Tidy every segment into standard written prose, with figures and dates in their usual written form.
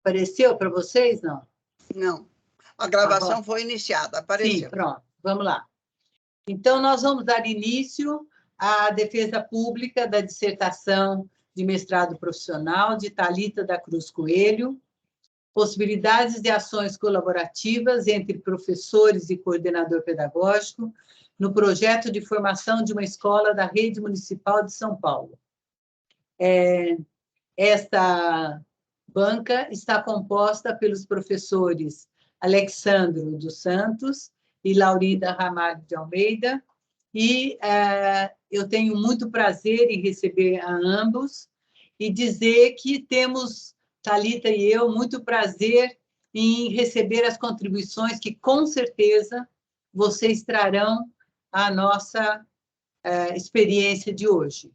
Apareceu para vocês, não? Não. A gravação foi iniciada, apareceu. Sim, pronto. Vamos lá. Então, nós vamos dar início à defesa pública da dissertação de mestrado profissional de Thalita da Cruz Coelho, possibilidades de ações colaborativas entre professores e coordenador pedagógico no projeto de formação de uma escola da Rede Municipal de São Paulo. Esta banca está composta pelos professores Alexandro dos Santos e Laurinda Ramalho de Almeida, e eu tenho muito prazer em receber a ambos e dizer que temos, Thalita e eu, muito prazer em receber as contribuições que, com certeza, vocês trarão à nossa experiência de hoje.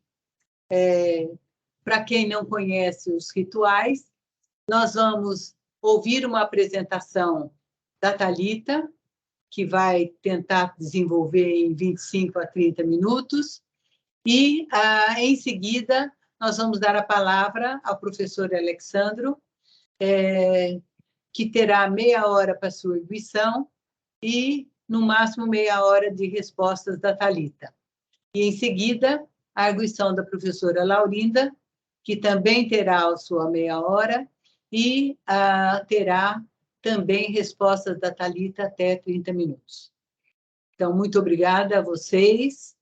Para quem não conhece os rituais, nós vamos ouvir uma apresentação da Thalita, que vai tentar desenvolver em 25 a 30 minutos, e, em seguida, nós vamos dar a palavra ao professor Alexandro, que terá meia hora para sua arguição e, no máximo, meia hora de respostas da Thalita. E, em seguida, a arguição da professora Laurinda, que também terá a sua meia hora, e terá também respostas da Thalita até 30 minutos. Então, muito obrigada a vocês.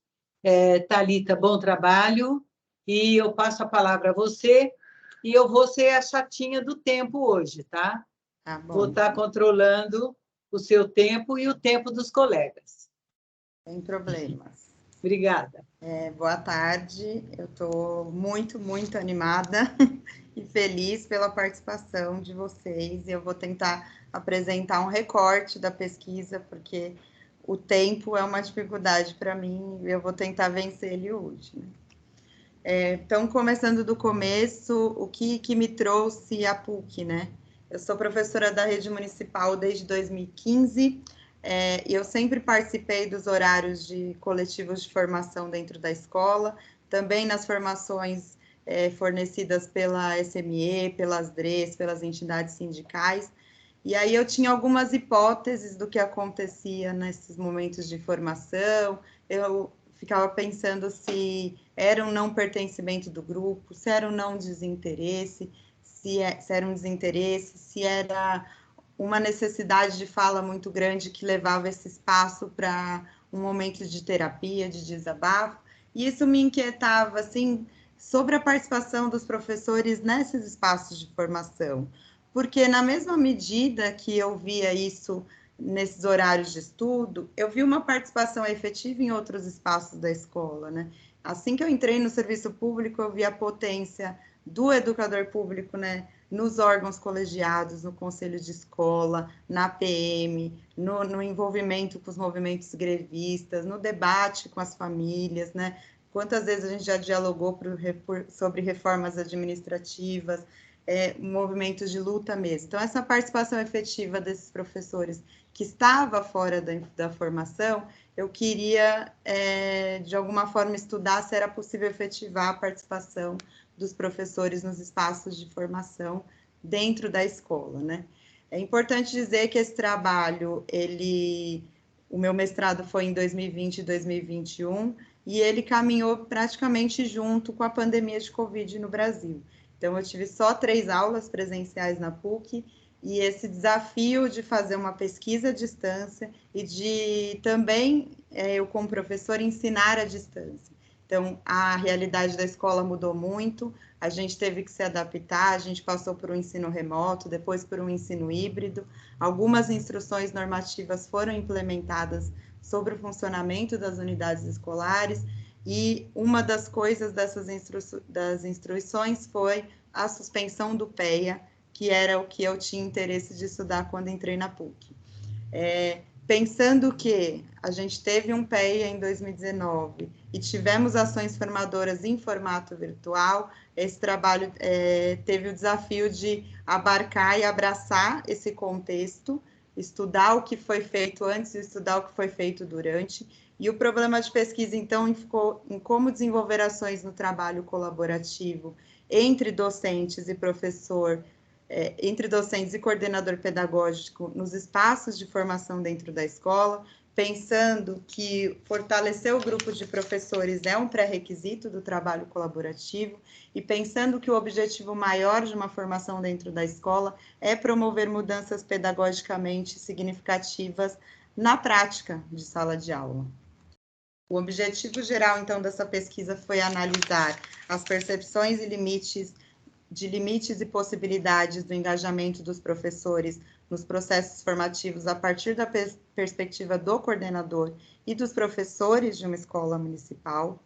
Thalita, bom trabalho, e eu passo a palavra a você, e eu vou ser a chatinha do tempo hoje, tá? Tá bom. Vou estar controlando o seu tempo e o tempo dos colegas. Sem problemas. Obrigada. Boa tarde, eu estou muito, muito animada e feliz pela participação de vocês. Eu vou tentar apresentar um recorte da pesquisa, porque o tempo é uma dificuldade para mim e eu vou tentar vencer ele hoje, né? Então, começando do começo, o que me trouxe a PUC, né? Eu sou professora da rede municipal desde 2015, e eu sempre participei dos horários de coletivos de formação dentro da escola, também nas formações fornecidas pela SME, pelas DREs, pelas entidades sindicais, e aí eu tinha algumas hipóteses do que acontecia nesses momentos de formação. Eu ficava pensando se era um não pertencimento do grupo, se era um não desinteresse, se era um desinteresse, se era uma necessidade de fala muito grande que levava esse espaço para um momento de terapia, de desabafo. E isso me inquietava, assim, sobre a participação dos professores nesses espaços de formação, porque na mesma medida que eu via isso nesses horários de estudo, eu vi uma participação efetiva em outros espaços da escola, né? Assim que eu entrei no serviço público, eu vi a potência do educador público, né, nos órgãos colegiados, no conselho de escola, na PM, no envolvimento com os movimentos grevistas, no debate com as famílias, né? Quantas vezes a gente já dialogou sobre reformas administrativas, movimentos de luta mesmo. Então, essa participação efetiva desses professores que estava fora da formação, eu queria, de alguma forma, estudar se era possível efetivar a participação dos professores nos espaços de formação dentro da escola, né? É importante dizer que esse trabalho, o meu mestrado foi em 2020 e 2021, e ele caminhou praticamente junto com a pandemia de Covid no Brasil. Então, eu tive só 3 aulas presenciais na PUC, e esse desafio de fazer uma pesquisa à distância e de também, eu como professora, ensinar à distância. Então, a realidade da escola mudou muito, a gente teve que se adaptar, a gente passou por um ensino remoto, depois por um ensino híbrido, algumas instruções normativas foram implementadas sobre o funcionamento das unidades escolares, e uma das coisas das instruções foi a suspensão do PEA, que era o que eu tinha interesse de estudar quando entrei na PUC. Pensando que a gente teve um PEA em 2019 e tivemos ações formadoras em formato virtual, esse trabalho teve o desafio de abarcar e abraçar esse contexto, estudar o que foi feito antes e estudar o que foi feito durante. E o problema de pesquisa, então, ficou em como desenvolver ações no trabalho colaborativo entre docentes e professor entre docentes e coordenador pedagógico nos espaços de formação dentro da escola, pensando que fortalecer o grupo de professores é um pré-requisito do trabalho colaborativo e pensando que o objetivo maior de uma formação dentro da escola é promover mudanças pedagogicamente significativas na prática de sala de aula. O objetivo geral, então, dessa pesquisa foi analisar as percepções e limites e possibilidades do engajamento dos professores nos processos formativos a partir da perspectiva do coordenador e dos professores de uma escola municipal.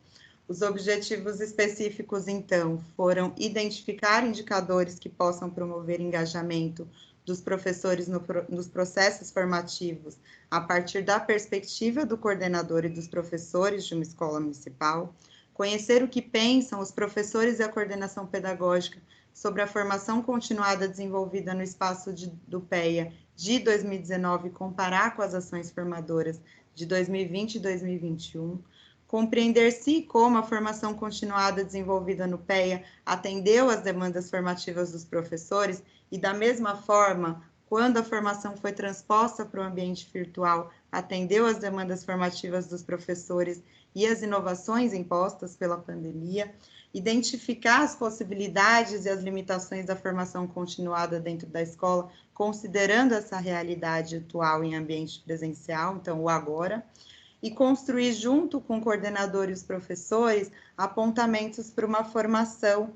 Os objetivos específicos, então, foram identificar indicadores que possam promover engajamento dos professores nos processos formativos a partir da perspectiva do coordenador e dos professores de uma escola municipal, conhecer o que pensam os professores e a coordenação pedagógica sobre a formação continuada desenvolvida no espaço do PEA de 2019 e comparar com as ações formadoras de 2020 e 2021, compreender se e como a formação continuada desenvolvida no PEA atendeu às demandas formativas dos professores e, da mesma forma, quando a formação foi transposta para o ambiente virtual, atendeu às demandas formativas dos professores e as inovações impostas pela pandemia, identificar as possibilidades e as limitações da formação continuada dentro da escola, considerando essa realidade atual em ambiente presencial, então o agora, e construir junto com o coordenador e os professores apontamentos para uma formação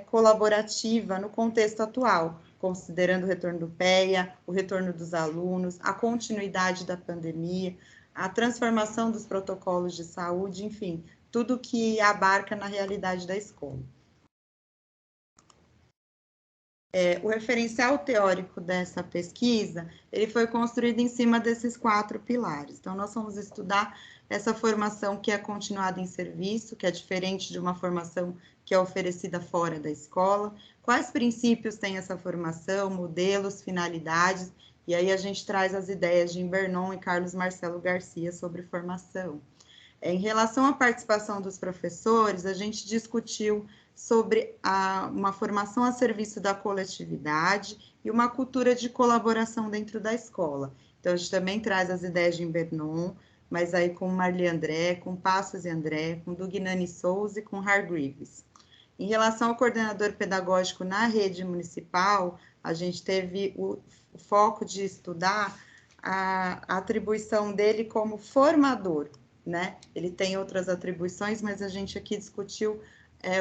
colaborativa no contexto atual, considerando o retorno do PEA, o retorno dos alunos, a continuidade da pandemia, a transformação dos protocolos de saúde, enfim, tudo que abarca na realidade da escola. O referencial teórico dessa pesquisa, ele foi construído em cima desses 4 pilares. Então, nós vamos estudar essa formação que é continuada em serviço, que é diferente de uma formação que é oferecida fora da escola, quais princípios tem essa formação, modelos, finalidades, e aí a gente traz as ideias de Imbernon e Carlos Marcelo Garcia sobre formação. Em relação à participação dos professores, a gente discutiu sobre uma formação a serviço da coletividade e uma cultura de colaboração dentro da escola. Então, a gente também traz as ideias de Imbernon, mas aí com Marli André, com Passos e André, com Dugnani Souza e com Hargreaves. Em relação ao coordenador pedagógico na rede municipal, a gente teve o foco de estudar a atribuição dele como formador, né? Ele tem outras atribuições, mas a gente aqui discutiu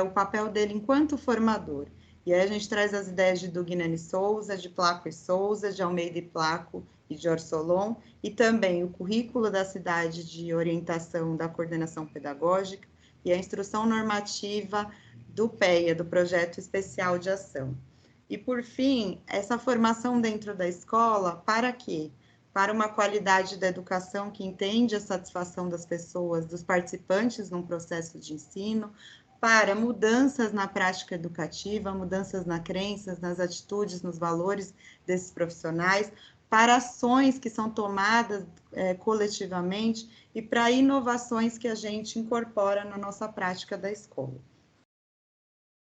o papel dele enquanto formador. E aí a gente traz as ideias de Dugnani Souza, de Placo e Souza, de Almeida e Placo e de Orsolon, e também o currículo da cidade de orientação da coordenação pedagógica e a instrução normativa do PEA, do Projeto Especial de Ação. E, por fim, essa formação dentro da escola, para quê? Para uma qualidade da educação que entende a satisfação das pessoas, dos participantes num processo de ensino, para mudanças na prática educativa, mudanças nas crenças, nas atitudes, nos valores desses profissionais, para ações que são tomadas coletivamente e para inovações que a gente incorpora na nossa prática da escola.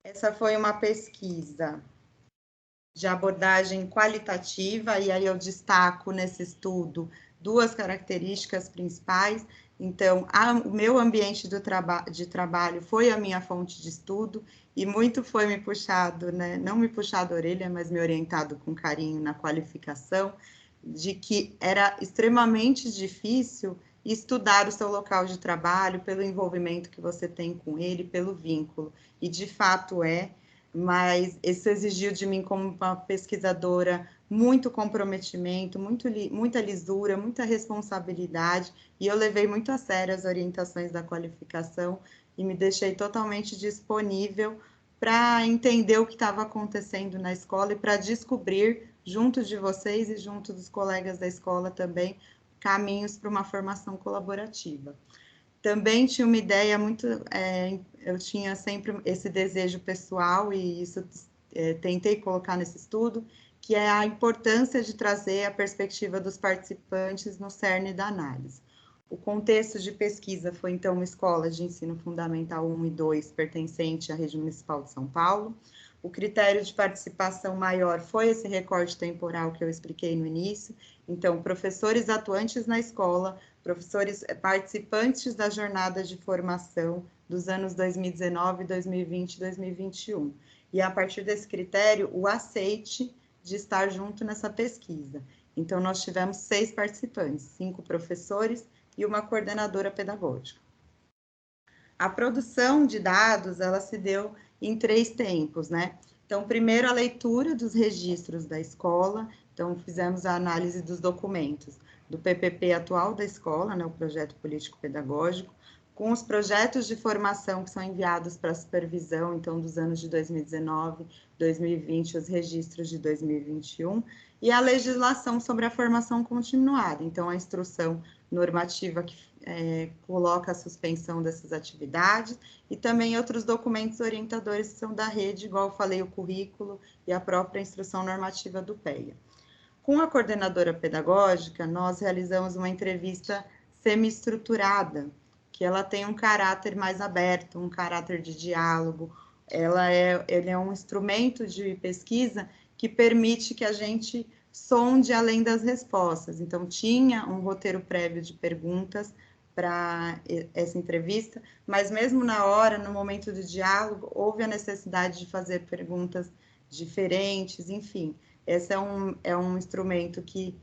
Essa foi uma pesquisa de abordagem qualitativa, e aí eu destaco nesse estudo 2 características principais. Então, o meu ambiente de trabalho foi a minha fonte de estudo, e muito foi me puxado, né? Não me puxado a orelha, mas me orientado com carinho na qualificação, de que era extremamente difícil estudar o seu local de trabalho, pelo envolvimento que você tem com ele, pelo vínculo, e de fato mas isso exigiu de mim, como uma pesquisadora, muito comprometimento, muita lisura, muita responsabilidade, e eu levei muito a sério as orientações da qualificação e me deixei totalmente disponível para entender o que estava acontecendo na escola e para descobrir, junto de vocês e junto dos colegas da escola também, caminhos para uma formação colaborativa. Também tinha uma ideia muito, eu tinha sempre esse desejo pessoal, e isso tentei colocar nesse estudo, que é a importância de trazer a perspectiva dos participantes no cerne da análise. O contexto de pesquisa foi, então, uma escola de ensino fundamental 1 e 2, pertencente à rede municipal de São Paulo. O critério de participação maior foi esse recorte temporal que eu expliquei no início. Então, professores atuantes na escola, professores participantes da jornada de formação dos anos 2019, 2020 e 2021. E, a partir desse critério, o aceite de estar junto nessa pesquisa. Então, nós tivemos 6 participantes, 5 professores e uma coordenadora pedagógica. A produção de dados, ela se deu em 3 tempos, né? Então, primeiro, a leitura dos registros da escola. Então, fizemos a análise dos documentos do PPP atual da escola, né, o Projeto Político-Pedagógico, com os projetos de formação que são enviados para supervisão, então, dos anos de 2019, 2020, os registros de 2021, e a legislação sobre a formação continuada, então, a instrução normativa que coloca a suspensão dessas atividades, e também outros documentos orientadores que são da rede, igual eu falei, o currículo e a própria instrução normativa do PEA. Com a coordenadora pedagógica, nós realizamos uma entrevista semi-estruturada, que ela tem um caráter mais aberto, um caráter de diálogo, ele é um instrumento de pesquisa que permite que a gente sonde além das respostas. Então, tinha um roteiro prévio de perguntas para essa entrevista, mas mesmo na hora, no momento do diálogo, houve a necessidade de fazer perguntas diferentes, enfim. Esse é um instrumento que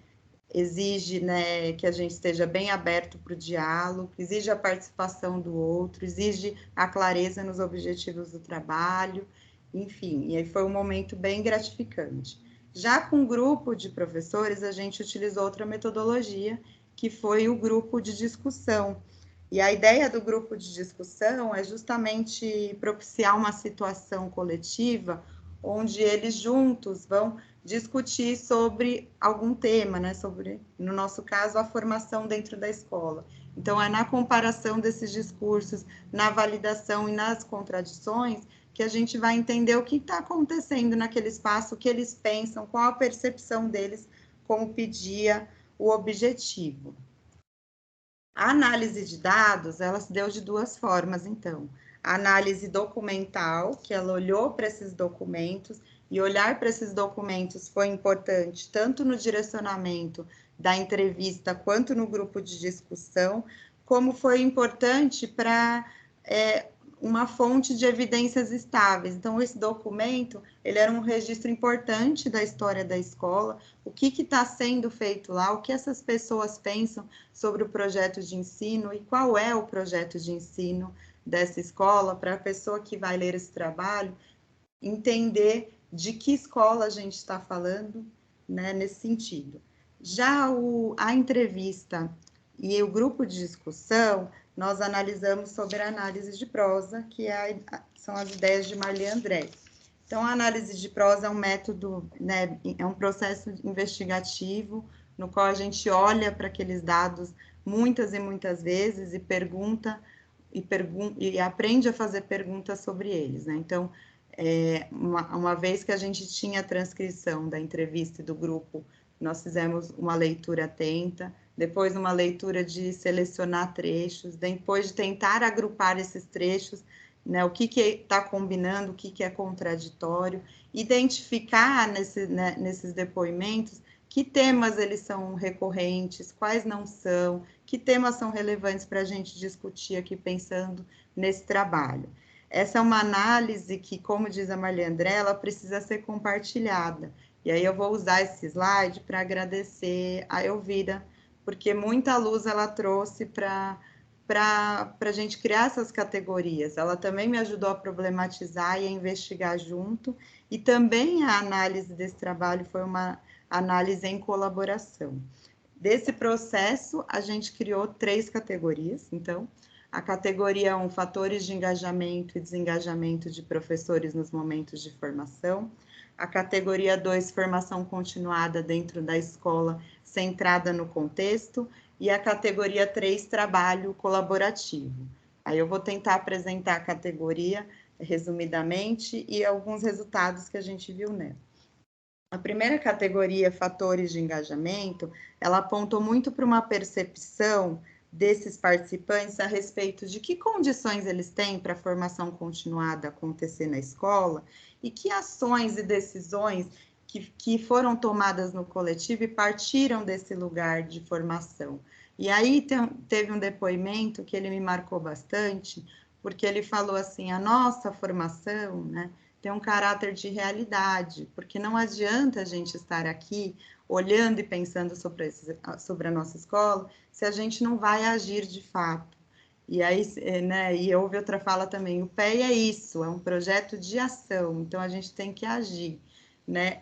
exige, né, que a gente esteja bem aberto para o diálogo, exige a participação do outro, exige a clareza nos objetivos do trabalho, enfim, e aí foi um momento bem gratificante. Já com o grupo de professores, a gente utilizou outra metodologia, que foi o grupo de discussão. E a ideia do grupo de discussão é justamente propiciar uma situação coletiva onde eles juntos vão discutir sobre algum tema, né? Sobre, no nosso caso, a formação dentro da escola. Então, é na comparação desses discursos, na validação e nas contradições, que a gente vai entender o que está acontecendo naquele espaço, o que eles pensam, qual a percepção deles, como pedia o objetivo. A análise de dados, ela se deu de 2 formas, então. A análise documental, que ela olhou para esses documentos, e olhar para esses documentos foi importante, tanto no direcionamento da entrevista, quanto no grupo de discussão, como foi importante para uma fonte de evidências estáveis. Então, esse documento, ele era um registro importante da história da escola, o que está sendo feito lá, o que essas pessoas pensam sobre o projeto de ensino e qual é o projeto de ensino dessa escola, para a pessoa que vai ler esse trabalho entender de que escola a gente está falando, né, nesse sentido. Já a entrevista e o grupo de discussão, nós analisamos sobre a análise de prosa, que são as ideias de Marli André. Então, a análise de prosa é um método, né, é um processo investigativo, no qual a gente olha para aqueles dados muitas e muitas vezes e pergunta e aprende a fazer perguntas sobre eles, né? Então, uma vez que a gente tinha a transcrição da entrevista e do grupo, nós fizemos uma leitura atenta, depois uma leitura de selecionar trechos, depois de tentar agrupar esses trechos, né, o que está combinando, o que é contraditório, identificar nesses depoimentos que temas eles são recorrentes, quais não são, que temas são relevantes para a gente discutir aqui pensando nesse trabalho. Essa é uma análise que, como diz a Marli André, ela precisa ser compartilhada. E aí eu vou usar esse slide para agradecer a Elvira, porque muita luz ela trouxe para a gente criar essas categorias. Ela também me ajudou a problematizar e a investigar junto, e também a análise desse trabalho foi uma análise em colaboração. Desse processo, a gente criou 3 categorias, então, a categoria 1, fatores de engajamento e desengajamento de professores nos momentos de formação. A categoria 2, formação continuada dentro da escola, centrada no contexto. E a categoria 3, trabalho colaborativo. Aí eu vou tentar apresentar a categoria resumidamente e alguns resultados que a gente viu nela. A primeira categoria, fatores de engajamento, ela apontou muito para uma percepção desses participantes a respeito de que condições eles têm para a formação continuada acontecer na escola e que ações e decisões que foram tomadas no coletivo e partiram desse lugar de formação. E aí teve um depoimento que ele me marcou bastante, porque ele falou assim, a nossa formação, né, tem um caráter de realidade, porque não adianta a gente estar aqui olhando e pensando sobre a nossa escola, se a gente não vai agir de fato. E aí, né, e houve outra fala também, o PEI é isso, é um projeto de ação, então a gente tem que agir, né?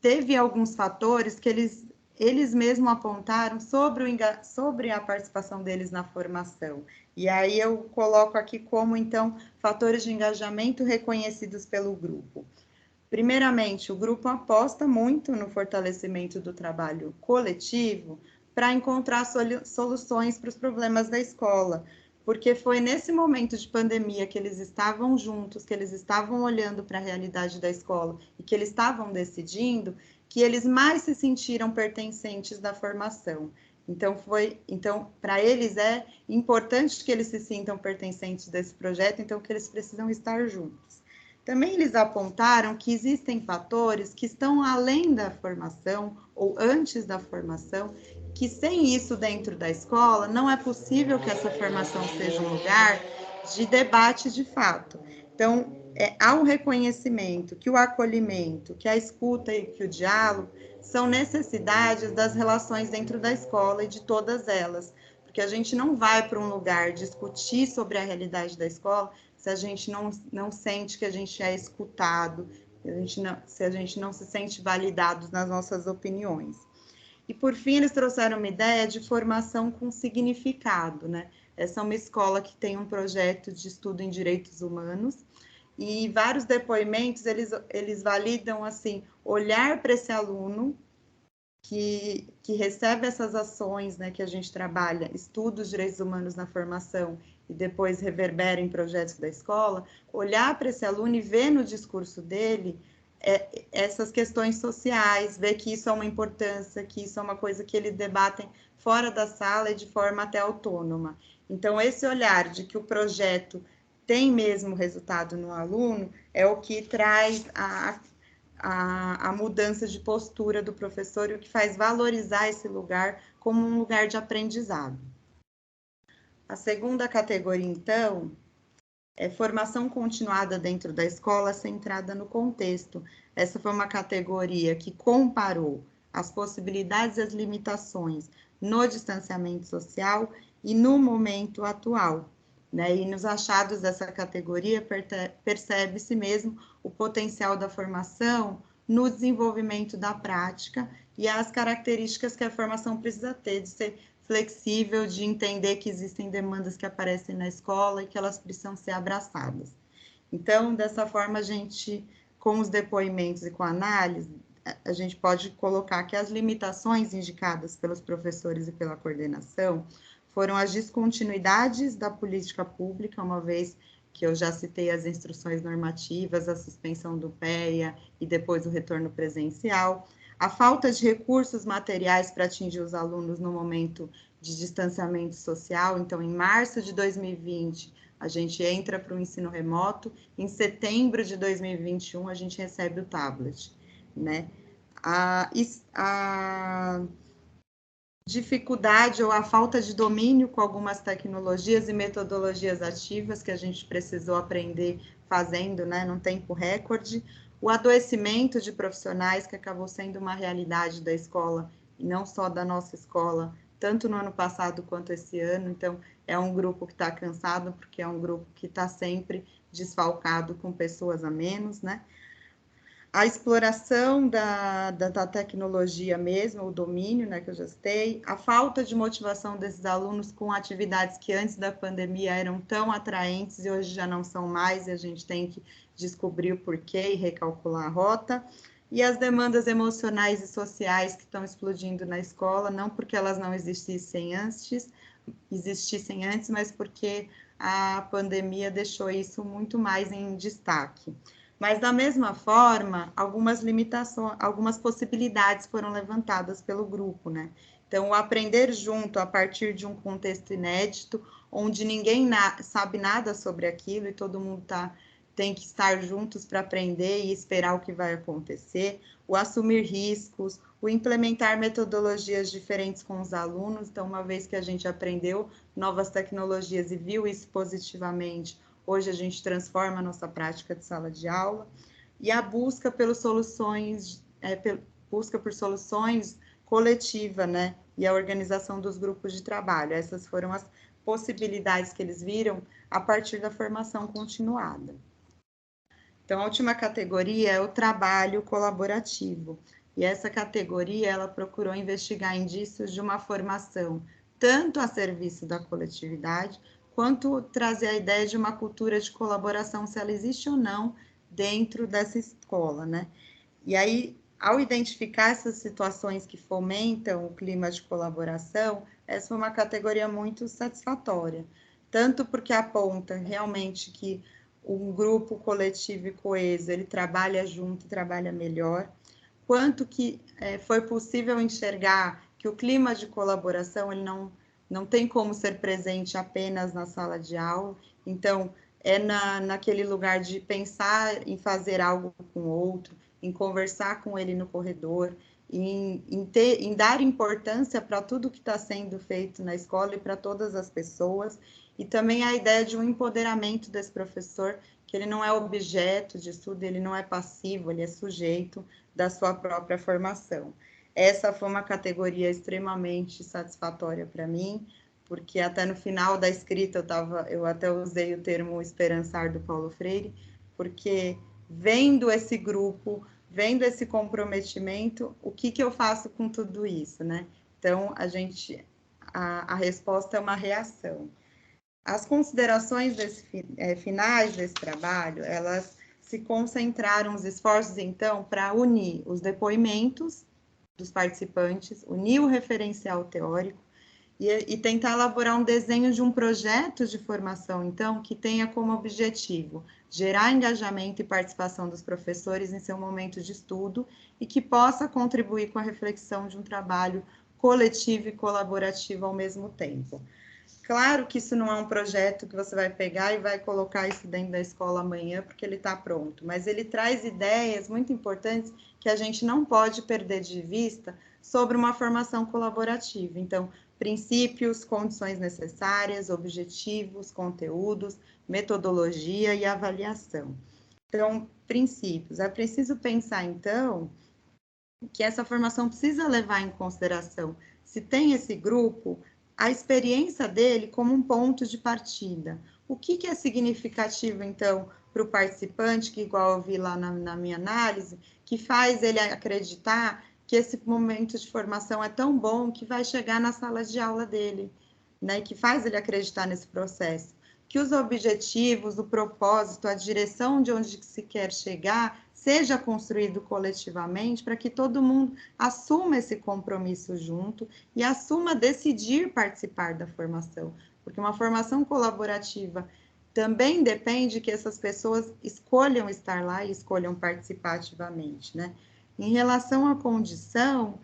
Teve alguns fatores que eles mesmos apontaram sobre a participação deles na formação. E aí eu coloco aqui como, então, fatores de engajamento reconhecidos pelo grupo. Primeiramente, o grupo aposta muito no fortalecimento do trabalho coletivo para encontrar soluções para os problemas da escola, porque foi nesse momento de pandemia que eles estavam juntos, que eles estavam olhando para a realidade da escola e que eles estavam decidindo, que eles mais se sentiram pertencentes da formação. Então, para eles é importante que eles se sintam pertencentes desse projeto, então que eles precisam estar juntos. Também eles apontaram que existem fatores que estão além da formação ou antes da formação, que sem isso dentro da escola, não é possível que essa formação seja um lugar de debate de fato. Então, há um reconhecimento que o acolhimento, que a escuta e que o diálogo são necessidades das relações dentro da escola e de todas elas, porque a gente não vai para um lugar discutir sobre a realidade da escola se a gente não sente que a gente é escutado, se a gente não se sente validado nas nossas opiniões. E, por fim, eles trouxeram uma ideia de formação com significado, né? Essa é uma escola que tem um projeto de estudo em direitos humanos, e vários depoimentos, eles validam, assim, olhar para esse aluno que recebe essas ações, né, que a gente trabalha, estuda os direitos humanos na formação e depois reverbera em projetos da escola, olhar para esse aluno e ver no discurso dele essas questões sociais, ver que isso é uma importância, que isso é uma coisa que eles debatem fora da sala e de forma até autônoma. Então, esse olhar de que o projeto tem mesmo resultado no aluno é o que traz a mudança de postura do professor e o que faz valorizar esse lugar como um lugar de aprendizado. A segunda categoria, então, é formação continuada dentro da escola centrada no contexto. Essa foi uma categoria que comparou as possibilidades e as limitações no distanciamento social e no momento atual. Né? E nos achados dessa categoria percebe-se mesmo o potencial da formação no desenvolvimento da prática e as características que a formação precisa ter de ser flexível, de entender que existem demandas que aparecem na escola e que elas precisam ser abraçadas. Então, dessa forma, a gente, com os depoimentos e com a análise, a gente pode colocar que as limitações indicadas pelos professores e pela coordenação foram as descontinuidades da política pública, uma vez que eu já citei as instruções normativas, a suspensão do PEA e depois o retorno presencial, a falta de recursos materiais para atingir os alunos no momento de distanciamento social. Então, em março de 2020, a gente entra para o ensino remoto, em setembro de 2021, a gente recebe o tablet, né? A dificuldade ou a falta de domínio com algumas tecnologias e metodologias ativas que a gente precisou aprender fazendo, né, num tempo recorde, o adoecimento de profissionais, que acabou sendo uma realidade da escola, e não só da nossa escola, tanto no ano passado quanto esse ano. Então, é um grupo que está cansado, porque é um grupo que está sempre desfalcado com pessoas a menos, né? A exploração da tecnologia mesmo, o domínio, né, que eu já citei, a falta de motivação desses alunos com atividades que antes da pandemia eram tão atraentes e hoje já não são mais, e a gente tem que descobrir o porquê e recalcular a rota, e as demandas emocionais e sociais que estão explodindo na escola, não porque elas não existissem antes, mas porque a pandemia deixou isso muito mais em destaque. Mas, da mesma forma, algumas limitações, algumas possibilidades foram levantadas pelo grupo, né? Então, o aprender junto a partir de um contexto inédito, onde ninguém sabe nada sobre aquilo e todo mundo tem que estar juntos para aprender e esperar o que vai acontecer, o assumir riscos, o implementar metodologias diferentes com os alunos. Então, uma vez que a gente aprendeu novas tecnologias e viu isso positivamente, hoje a gente transforma a nossa prática de sala de aula, e a busca por soluções coletiva, né? E a organização dos grupos de trabalho. Essas foram as possibilidades que eles viram a partir da formação continuada. Então, a última categoria é o trabalho colaborativo. E essa categoria, ela procurou investigar indícios de uma formação tanto a serviço da coletividade, quanto trazer a ideia de uma cultura de colaboração, se ela existe ou não dentro dessa escola, né? E aí, ao identificar essas situações que fomentam o clima de colaboração, essa foi uma categoria muito satisfatória, tanto porque aponta realmente que um grupo coletivo e coeso, ele trabalha junto e trabalha melhor, quanto que foi possível enxergar que o clima de colaboração, ele não tem como ser presente apenas na sala de aula, então, é naquele lugar de pensar em fazer algo com o outro, em conversar com ele no corredor, em dar importância para tudo que está sendo feito na escola e para todas as pessoas, e também a ideia de um empoderamento desse professor, que ele não é objeto de estudo, ele não é passivo, ele é sujeito da sua própria formação. Essa foi uma categoria extremamente satisfatória para mim, porque até no final da escrita eu até usei o termo esperançar do Paulo Freire, porque vendo esse grupo, vendo esse comprometimento, o que eu faço com tudo isso, né? Então, a resposta é uma reação. As considerações finais desse trabalho, elas se concentraram os esforços, então, para unir os depoimentos dos participantes, unir o referencial teórico e tentar elaborar um desenho de um projeto de formação, então, que tenha como objetivo gerar engajamento e participação dos professores em seu momento de estudo e que possa contribuir com a reflexão de um trabalho coletivo e colaborativo ao mesmo tempo. Claro que isso não é um projeto que você vai pegar e vai colocar isso dentro da escola amanhã, porque ele está pronto, mas ele traz ideias muito importantes que a gente não pode perder de vista sobre uma formação colaborativa. Então, princípios, condições necessárias, objetivos, conteúdos, metodologia e avaliação. Então, princípios. É preciso pensar, então, que essa formação precisa levar em consideração se tem esse grupo, a experiência dele como um ponto de partida. O que é significativo, então, para o participante, que igual eu vi lá na minha análise, que faz ele acreditar que esse momento de formação é tão bom que vai chegar na sala de aula dele, né? Que faz ele acreditar nesse processo. Que os objetivos, o propósito, a direção de onde se quer chegar seja construído coletivamente para que todo mundo assuma esse compromisso junto e assuma decidir participar da formação, porque uma formação colaborativa também depende que essas pessoas escolham estar lá e escolham participar ativamente, né? Em relação à condição,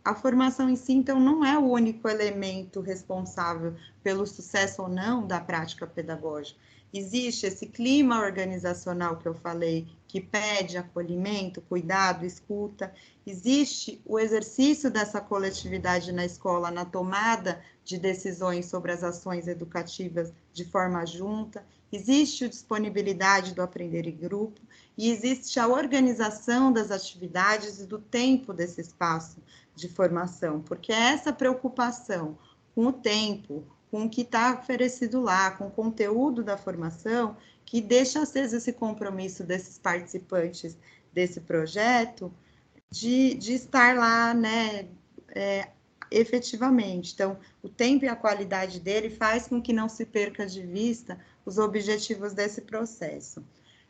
a formação em si, então, não é o único elemento responsável pelo sucesso ou não da prática pedagógica. Existe esse clima organizacional que eu falei, que pede acolhimento, cuidado, escuta. Existe o exercício dessa coletividade na escola, na tomada de decisões sobre as ações educativas de forma junta. Existe a disponibilidade do aprender em grupo e existe a organização das atividades e do tempo desse espaço de formação, porque é essa preocupação com o tempo, com o que está oferecido lá, com o conteúdo da formação, que deixa aceso esse compromisso desses participantes desse projeto de estar lá, né, efetivamente. Então, o tempo e a qualidade dele faz com que não se perca de vista os objetivos desse processo.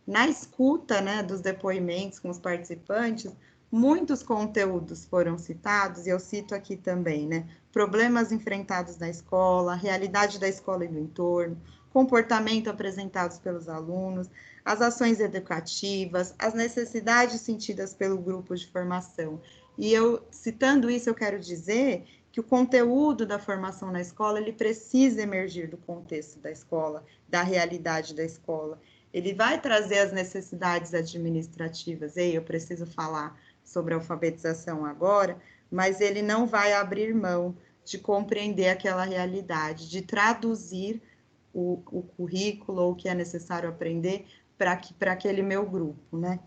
Na escuta, né, dos depoimentos com os participantes, muitos conteúdos foram citados, e eu cito aqui também, né, problemas enfrentados na escola, realidade da escola e do entorno, comportamento apresentados pelos alunos, as ações educativas, as necessidades sentidas pelo grupo de formação. E eu, citando isso, eu quero dizer que o conteúdo da formação na escola, ele precisa emergir do contexto da escola, da realidade da escola. Ele vai trazer as necessidades administrativas, eu preciso falar sobre alfabetização agora, mas ele não vai abrir mão de compreender aquela realidade, de traduzir o currículo ou o que é necessário aprender para aquele meu grupo, né?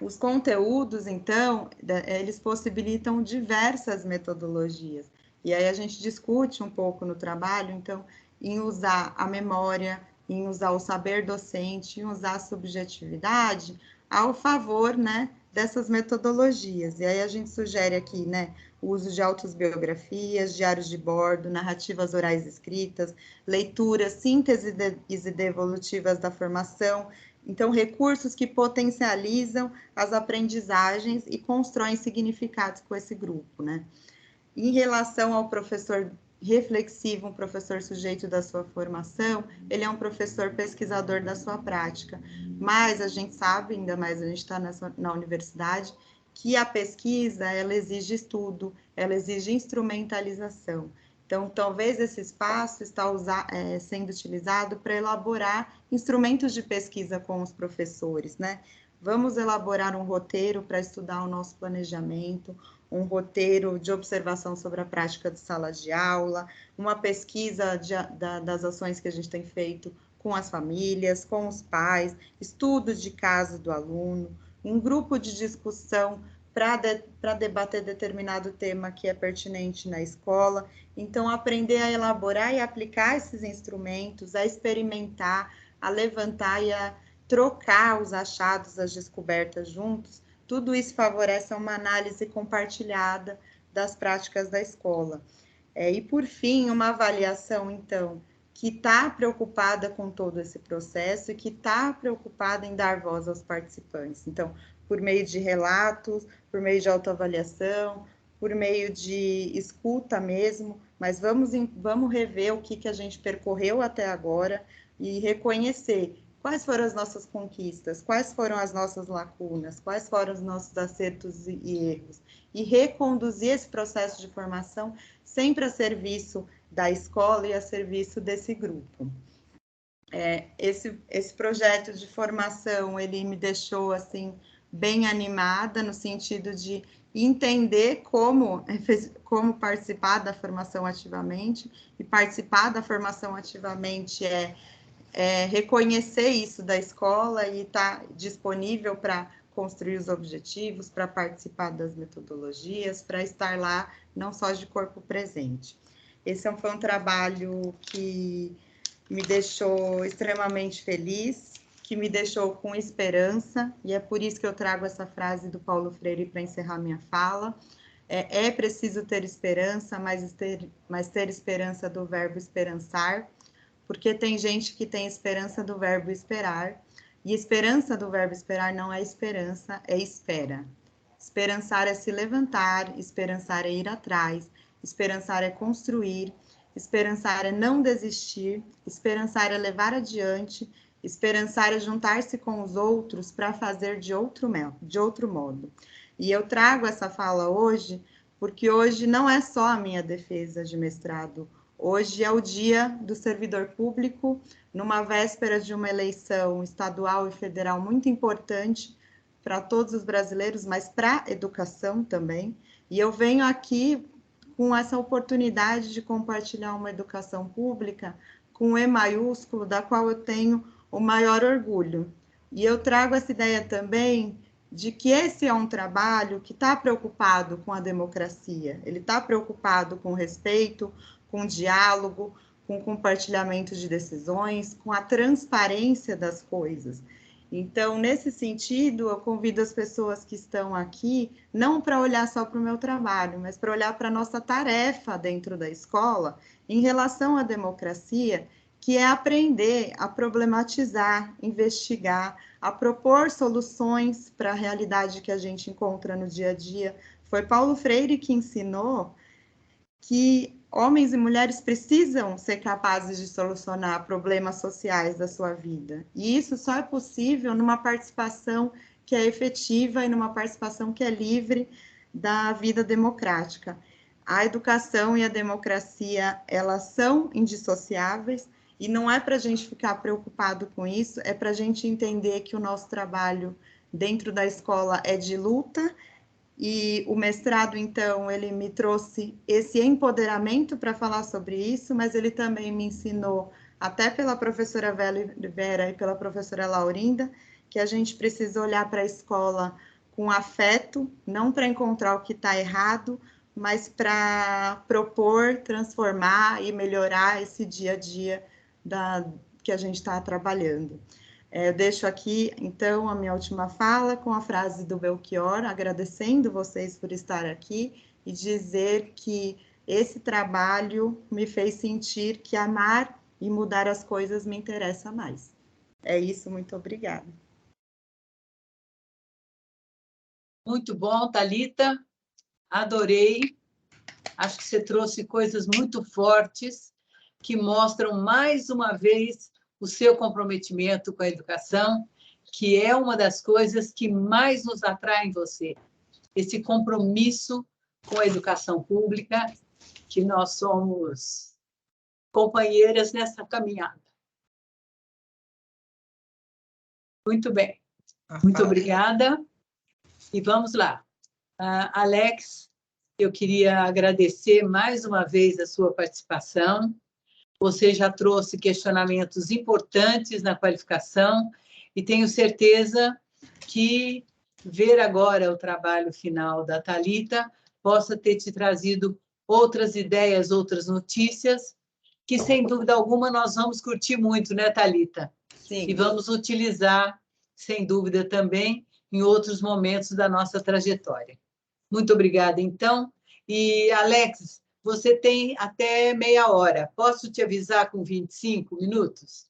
Os conteúdos, então, eles possibilitam diversas metodologias. E aí a gente discute um pouco no trabalho, então, em usar a memória, em usar o saber docente, em usar a subjetividade ao favor, né, dessas metodologias. E aí a gente sugere aqui, né, o uso de autobiografias, diários de bordo, narrativas orais escritas, leituras, sínteses e devolutivas da formação. Então, recursos que potencializam as aprendizagens e constroem significados com esse grupo, né? Em relação ao professor reflexivo, um professor sujeito da sua formação, ele é um professor pesquisador da sua prática. Mas a gente sabe, ainda mais a gente está na universidade, que a pesquisa, ela exige estudo, ela exige instrumentalização. Então, talvez esse espaço está sendo utilizado para elaborar instrumentos de pesquisa com os professores, né? Vamos elaborar um roteiro para estudar o nosso planejamento, um roteiro de observação sobre a prática de sala de aula, uma pesquisa das ações que a gente tem feito com as famílias, com os pais, estudos de caso do aluno, um grupo de discussão para debater determinado tema que é pertinente na escola. Então, aprender a elaborar e aplicar esses instrumentos, a experimentar, a levantar e a trocar os achados, as descobertas juntos, tudo isso favorece uma análise compartilhada das práticas da escola. E, por fim, uma avaliação, então, que está preocupada com todo esse processo e que está preocupada em dar voz aos participantes. Então, por meio de relatos, por meio de autoavaliação, por meio de escuta mesmo, mas vamos rever o que a gente percorreu até agora e reconhecer quais foram as nossas conquistas, quais foram as nossas lacunas, quais foram os nossos acertos e erros, e reconduzir esse processo de formação sempre a serviço da escola e a serviço desse grupo. Esse projeto de formação, ele me deixou, assim, bem animada, no sentido de entender como participar da formação ativamente, e participar da formação ativamente reconhecer isso da escola e estar disponível para construir os objetivos, para participar das metodologias, para estar lá não só de corpo presente. Esse foi um trabalho que me deixou extremamente feliz, que me deixou com esperança, e é por isso que eu trago essa frase do Paulo Freire para encerrar minha fala. É preciso ter esperança, mas ter esperança do verbo esperançar, porque tem gente que tem esperança do verbo esperar, e esperança do verbo esperar não é esperança, é espera. Esperançar é se levantar, esperançar é ir atrás, esperançar é construir, esperançar é não desistir, esperançar é levar adiante, esperançar é juntar-se com os outros para fazer de outro modo. E eu trago essa fala hoje, porque hoje não é só a minha defesa de mestrado. Hoje é o dia do servidor público, numa véspera de uma eleição estadual e federal muito importante para todos os brasileiros, mas para a educação também. E eu venho aqui com essa oportunidade de compartilhar uma educação pública com E maiúsculo, da qual eu tenho o maior orgulho. E eu trago essa ideia também de que esse é um trabalho que está preocupado com a democracia, ele está preocupado com o respeito, com o diálogo, com o compartilhamento de decisões, com a transparência das coisas. Então, nesse sentido, eu convido as pessoas que estão aqui, não para olhar só para o meu trabalho, mas para olhar para a nossa tarefa dentro da escola, em relação à democracia, que é aprender a problematizar, investigar, a propor soluções para a realidade que a gente encontra no dia a dia. Foi Paulo Freire que ensinou que homens e mulheres precisam ser capazes de solucionar problemas sociais da sua vida. E isso só é possível numa participação que é efetiva e numa participação que é livre da vida democrática. A educação e a democracia, elas são indissociáveis, e não é para a gente ficar preocupado com isso, é para a gente entender que o nosso trabalho dentro da escola é de luta, e o mestrado, então, ele me trouxe esse empoderamento para falar sobre isso, mas ele também me ensinou, até pela professora Vera e pela professora Laurinda, que a gente precisa olhar para a escola com afeto, não para encontrar o que está errado, mas para propor, transformar e melhorar esse dia a dia que a gente está trabalhando. Eu deixo aqui, então, a minha última fala com a frase do Belchior, agradecendo vocês por estar aqui e dizer que esse trabalho me fez sentir que amar e mudar as coisas me interessa mais. É isso, muito obrigada. Muito bom, Thalita. Adorei. Acho que você trouxe coisas muito fortes que mostram, mais uma vez, o seu comprometimento com a educação, que é uma das coisas que mais nos atrai em você. Esse compromisso com a educação pública, que nós somos companheiras nessa caminhada. Muito bem. Muito obrigada. E vamos lá. Alex, eu queria agradecer mais uma vez a sua participação. Você já trouxe questionamentos importantes na qualificação e tenho certeza que ver agora o trabalho final da Thalita possa ter te trazido outras ideias, outras notícias, que, sem dúvida alguma, nós vamos curtir muito, né, Thalita? Sim. E vamos utilizar, sem dúvida, também em outros momentos da nossa trajetória. Muito obrigada, então. E, Alex, você tem até meia hora. Posso te avisar com 25 minutos?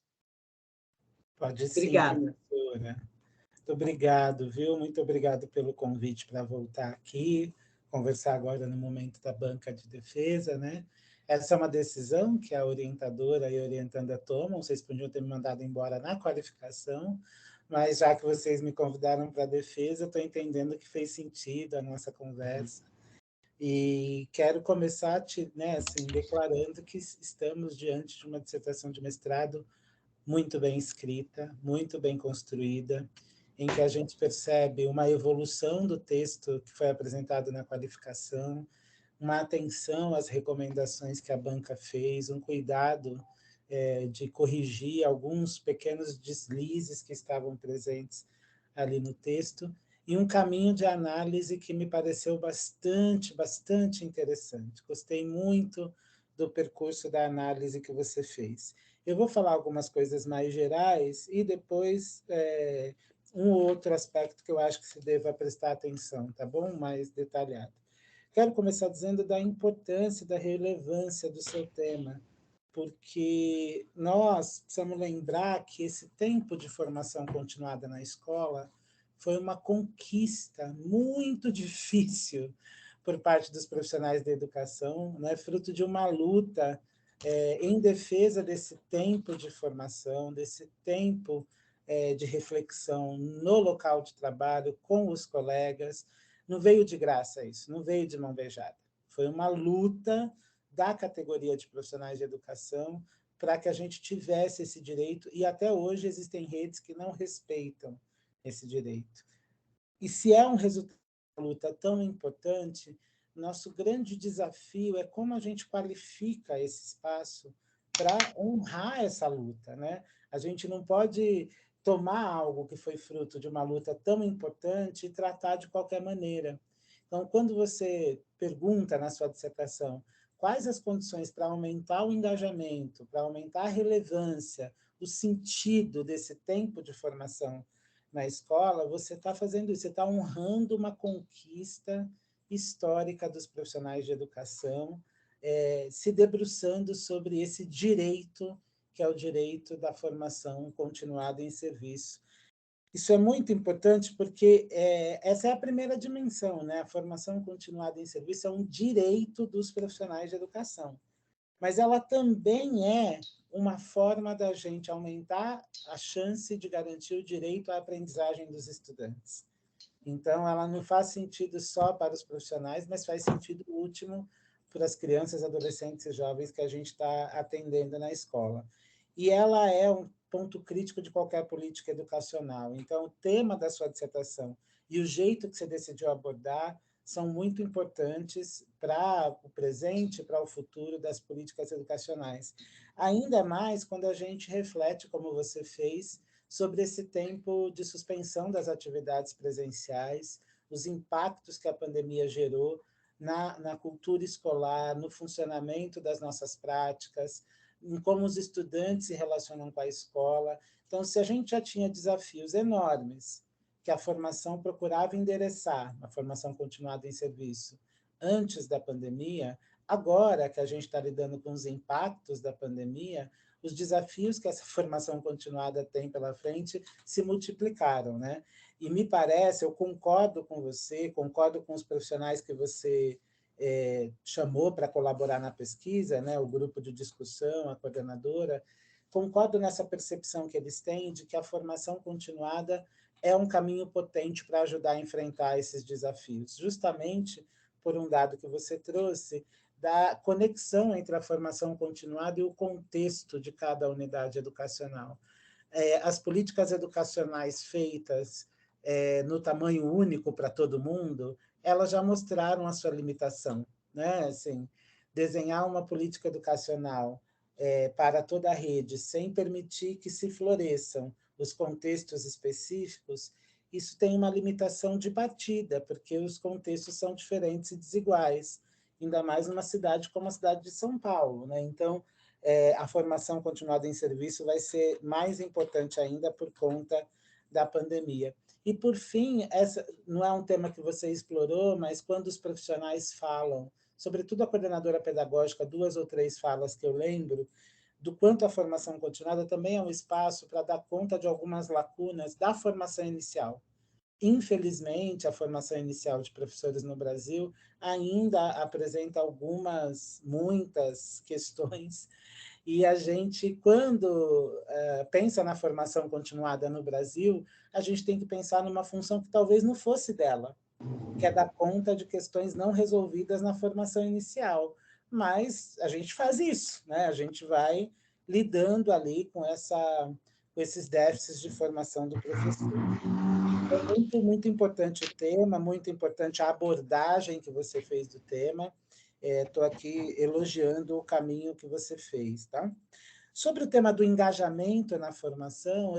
Pode sim, obrigada. Professora. Muito obrigado, viu? Muito obrigado pelo convite para voltar aqui, conversar agora no momento da banca de defesa, né? Essa é uma decisão que a orientadora e a orientanda tomam, vocês podiam ter me mandado embora na qualificação, mas já que vocês me convidaram para a defesa, estou entendendo que fez sentido a nossa conversa. E quero começar né, assim, declarando que estamos diante de uma dissertação de mestrado muito bem escrita, muito bem construída, em que a gente percebe uma evolução do texto que foi apresentado na qualificação, uma atenção às recomendações que a banca fez, um cuidado de corrigir alguns pequenos deslizes que estavam presentes ali no texto, e um caminho de análise que me pareceu bastante interessante. Gostei muito do percurso da análise que você fez. Eu vou falar algumas coisas mais gerais e depois um outro aspecto que eu acho que se deva prestar atenção, tá bom? Mais detalhado. Quero começar dizendo da importância, da relevância do seu tema, porque nós precisamos lembrar que esse tempo de formação continuada na escola foi uma conquista muito difícil por parte dos profissionais da educação, né? Fruto de uma luta em defesa desse tempo de formação, desse tempo de reflexão no local de trabalho, com os colegas. Não veio de graça isso, não veio de mão beijada. Foi uma luta da categoria de profissionais de educação para que a gente tivesse esse direito, e até hoje existem redes que não respeitam esse direito. E se é um resultado de uma luta tão importante, nosso grande desafio é como a gente qualifica esse espaço para honrar essa luta, né? A gente não pode tomar algo que foi fruto de uma luta tão importante e tratar de qualquer maneira. Então, quando você pergunta na sua dissertação quais as condições para aumentar o engajamento, para aumentar a relevância, o sentido desse tempo de formação na escola, você está fazendo isso, você está honrando uma conquista histórica dos profissionais de educação, se debruçando sobre esse direito, que é o direito da formação continuada em serviço. Isso é muito importante porque essa é a primeira dimensão, né? A formação continuada em serviço é um direito dos profissionais de educação, mas ela também é uma forma da gente aumentar a chance de garantir o direito à aprendizagem dos estudantes. Então, ela não faz sentido só para os profissionais, mas faz sentido último para as crianças, adolescentes e jovens que a gente está atendendo na escola. E ela é um ponto crítico de qualquer política educacional. Então, o tema da sua dissertação e o jeito que você decidiu abordar são muito importantes para o presente, para o futuro das políticas educacionais. Ainda mais quando a gente reflete, como você fez, sobre esse tempo de suspensão das atividades presenciais, os impactos que a pandemia gerou na cultura escolar, no funcionamento das nossas práticas, em como os estudantes se relacionam com a escola. Então, se a gente já tinha desafios enormes que a formação procurava endereçar, a formação continuada em serviço, antes da pandemia, agora que a gente está lidando com os impactos da pandemia, os desafios que essa formação continuada tem pela frente se multiplicaram, né? E me parece, eu concordo com você, concordo com os profissionais que você chamou para colaborar na pesquisa, né, o grupo de discussão, a coordenadora, concordo nessa percepção que eles têm de que a formação continuada é um caminho potente para ajudar a enfrentar esses desafios, justamente por um dado que você trouxe, da conexão entre a formação continuada e o contexto de cada unidade educacional. As políticas educacionais feitas no tamanho único para todo mundo, elas já mostraram a sua limitação, né? Assim, desenhar uma política educacional para toda a rede, sem permitir que se floresçam os contextos específicos, isso tem uma limitação de partida, porque os contextos são diferentes e desiguais, ainda mais numa cidade como a cidade de São Paulo, né? Então, a formação continuada em serviço vai ser mais importante ainda por conta da pandemia. E, por fim, essa não é um tema que você explorou, mas quando os profissionais falam, sobretudo a coordenadora pedagógica, 2 ou 3 falas que eu lembro, do quanto a formação continuada também é um espaço para dar conta de algumas lacunas da formação inicial. Infelizmente, a formação inicial de professores no Brasil ainda apresenta muitas questões, e a gente, quando pensa na formação continuada no Brasil, a gente tem que pensar numa função que talvez não fosse dela, que é dar conta de questões não resolvidas na formação inicial. Mas a gente faz isso, né? A gente vai lidando ali com esses déficits de formação do professor. É muito, muito importante o tema, muito importante a abordagem que você fez do tema. Estou aqui elogiando o caminho que você fez, tá? Sobre o tema do engajamento na formação,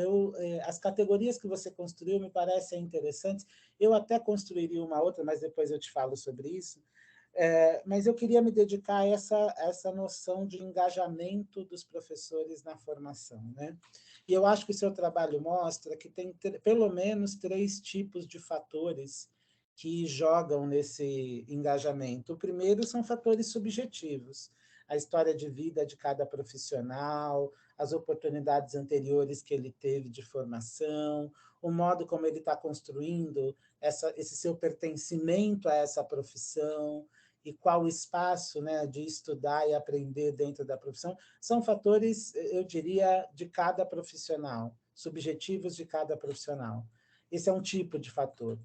as categorias que você construiu me parecem interessantes. Eu até construiria uma outra, mas depois eu te falo sobre isso. Mas eu queria me dedicar a essa noção de engajamento dos professores na formação, né? E eu acho que o seu trabalho mostra que tem pelo menos 3 tipos de fatores que jogam nesse engajamento. O primeiro são fatores subjetivos, a história de vida de cada profissional, as oportunidades anteriores que ele teve de formação, o modo como ele está construindo esse seu pertencimento a essa profissão, e qual o espaço, né, de estudar e aprender dentro da profissão, são fatores, eu diria, de cada profissional, subjetivos de cada profissional. Esse é um tipo de fator,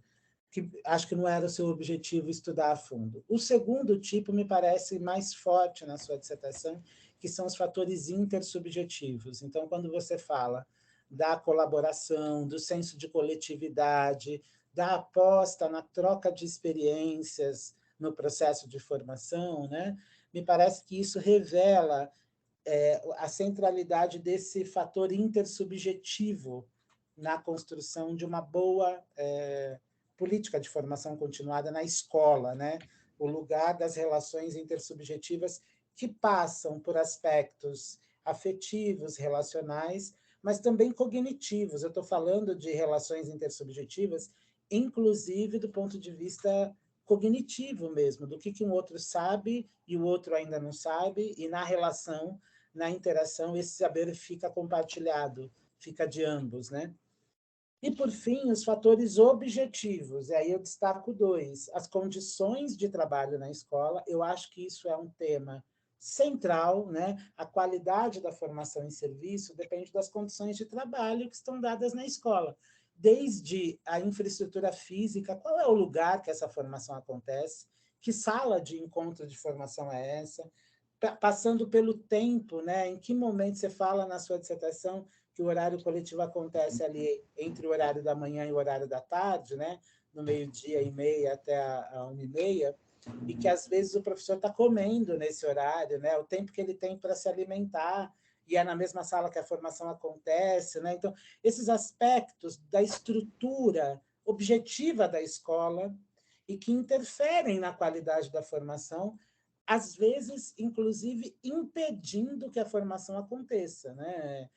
que acho que não era o seu objetivo estudar a fundo. O segundo tipo me parece mais forte na sua dissertação, que são os fatores intersubjetivos. Então, quando você fala da colaboração, do senso de coletividade, da aposta na troca de experiências no processo de formação, né? Me parece que isso revela a centralidade desse fator intersubjetivo na construção de uma boa política de formação continuada na escola, né? O lugar das relações intersubjetivas que passam por aspectos afetivos, relacionais, mas também cognitivos. Eu estou falando de relações intersubjetivas, inclusive do ponto de vista cognitivo mesmo, do que um outro sabe e o outro ainda não sabe, e na relação, na interação, esse saber fica compartilhado, fica de ambos, né? E, por fim, os fatores objetivos, e aí eu destaco 2, as condições de trabalho na escola. Eu acho que isso é um tema central, né? A qualidade da formação em serviço depende das condições de trabalho que estão dadas na escola, desde a infraestrutura física, qual é o lugar que essa formação acontece, que sala de encontro de formação é essa? Passando pelo tempo, né? Em que momento você fala na sua dissertação que o horário coletivo acontece ali entre o horário da manhã e o horário da tarde, né? No meio-dia e meia até a 1h30, e que às vezes o professor está comendo nesse horário, né? O tempo que ele tem para se alimentar, e é na mesma sala que a formação acontece, né? Então, esses aspectos da estrutura objetiva da escola e que interferem na qualidade da formação, às vezes, inclusive, impedindo que a formação aconteça, né?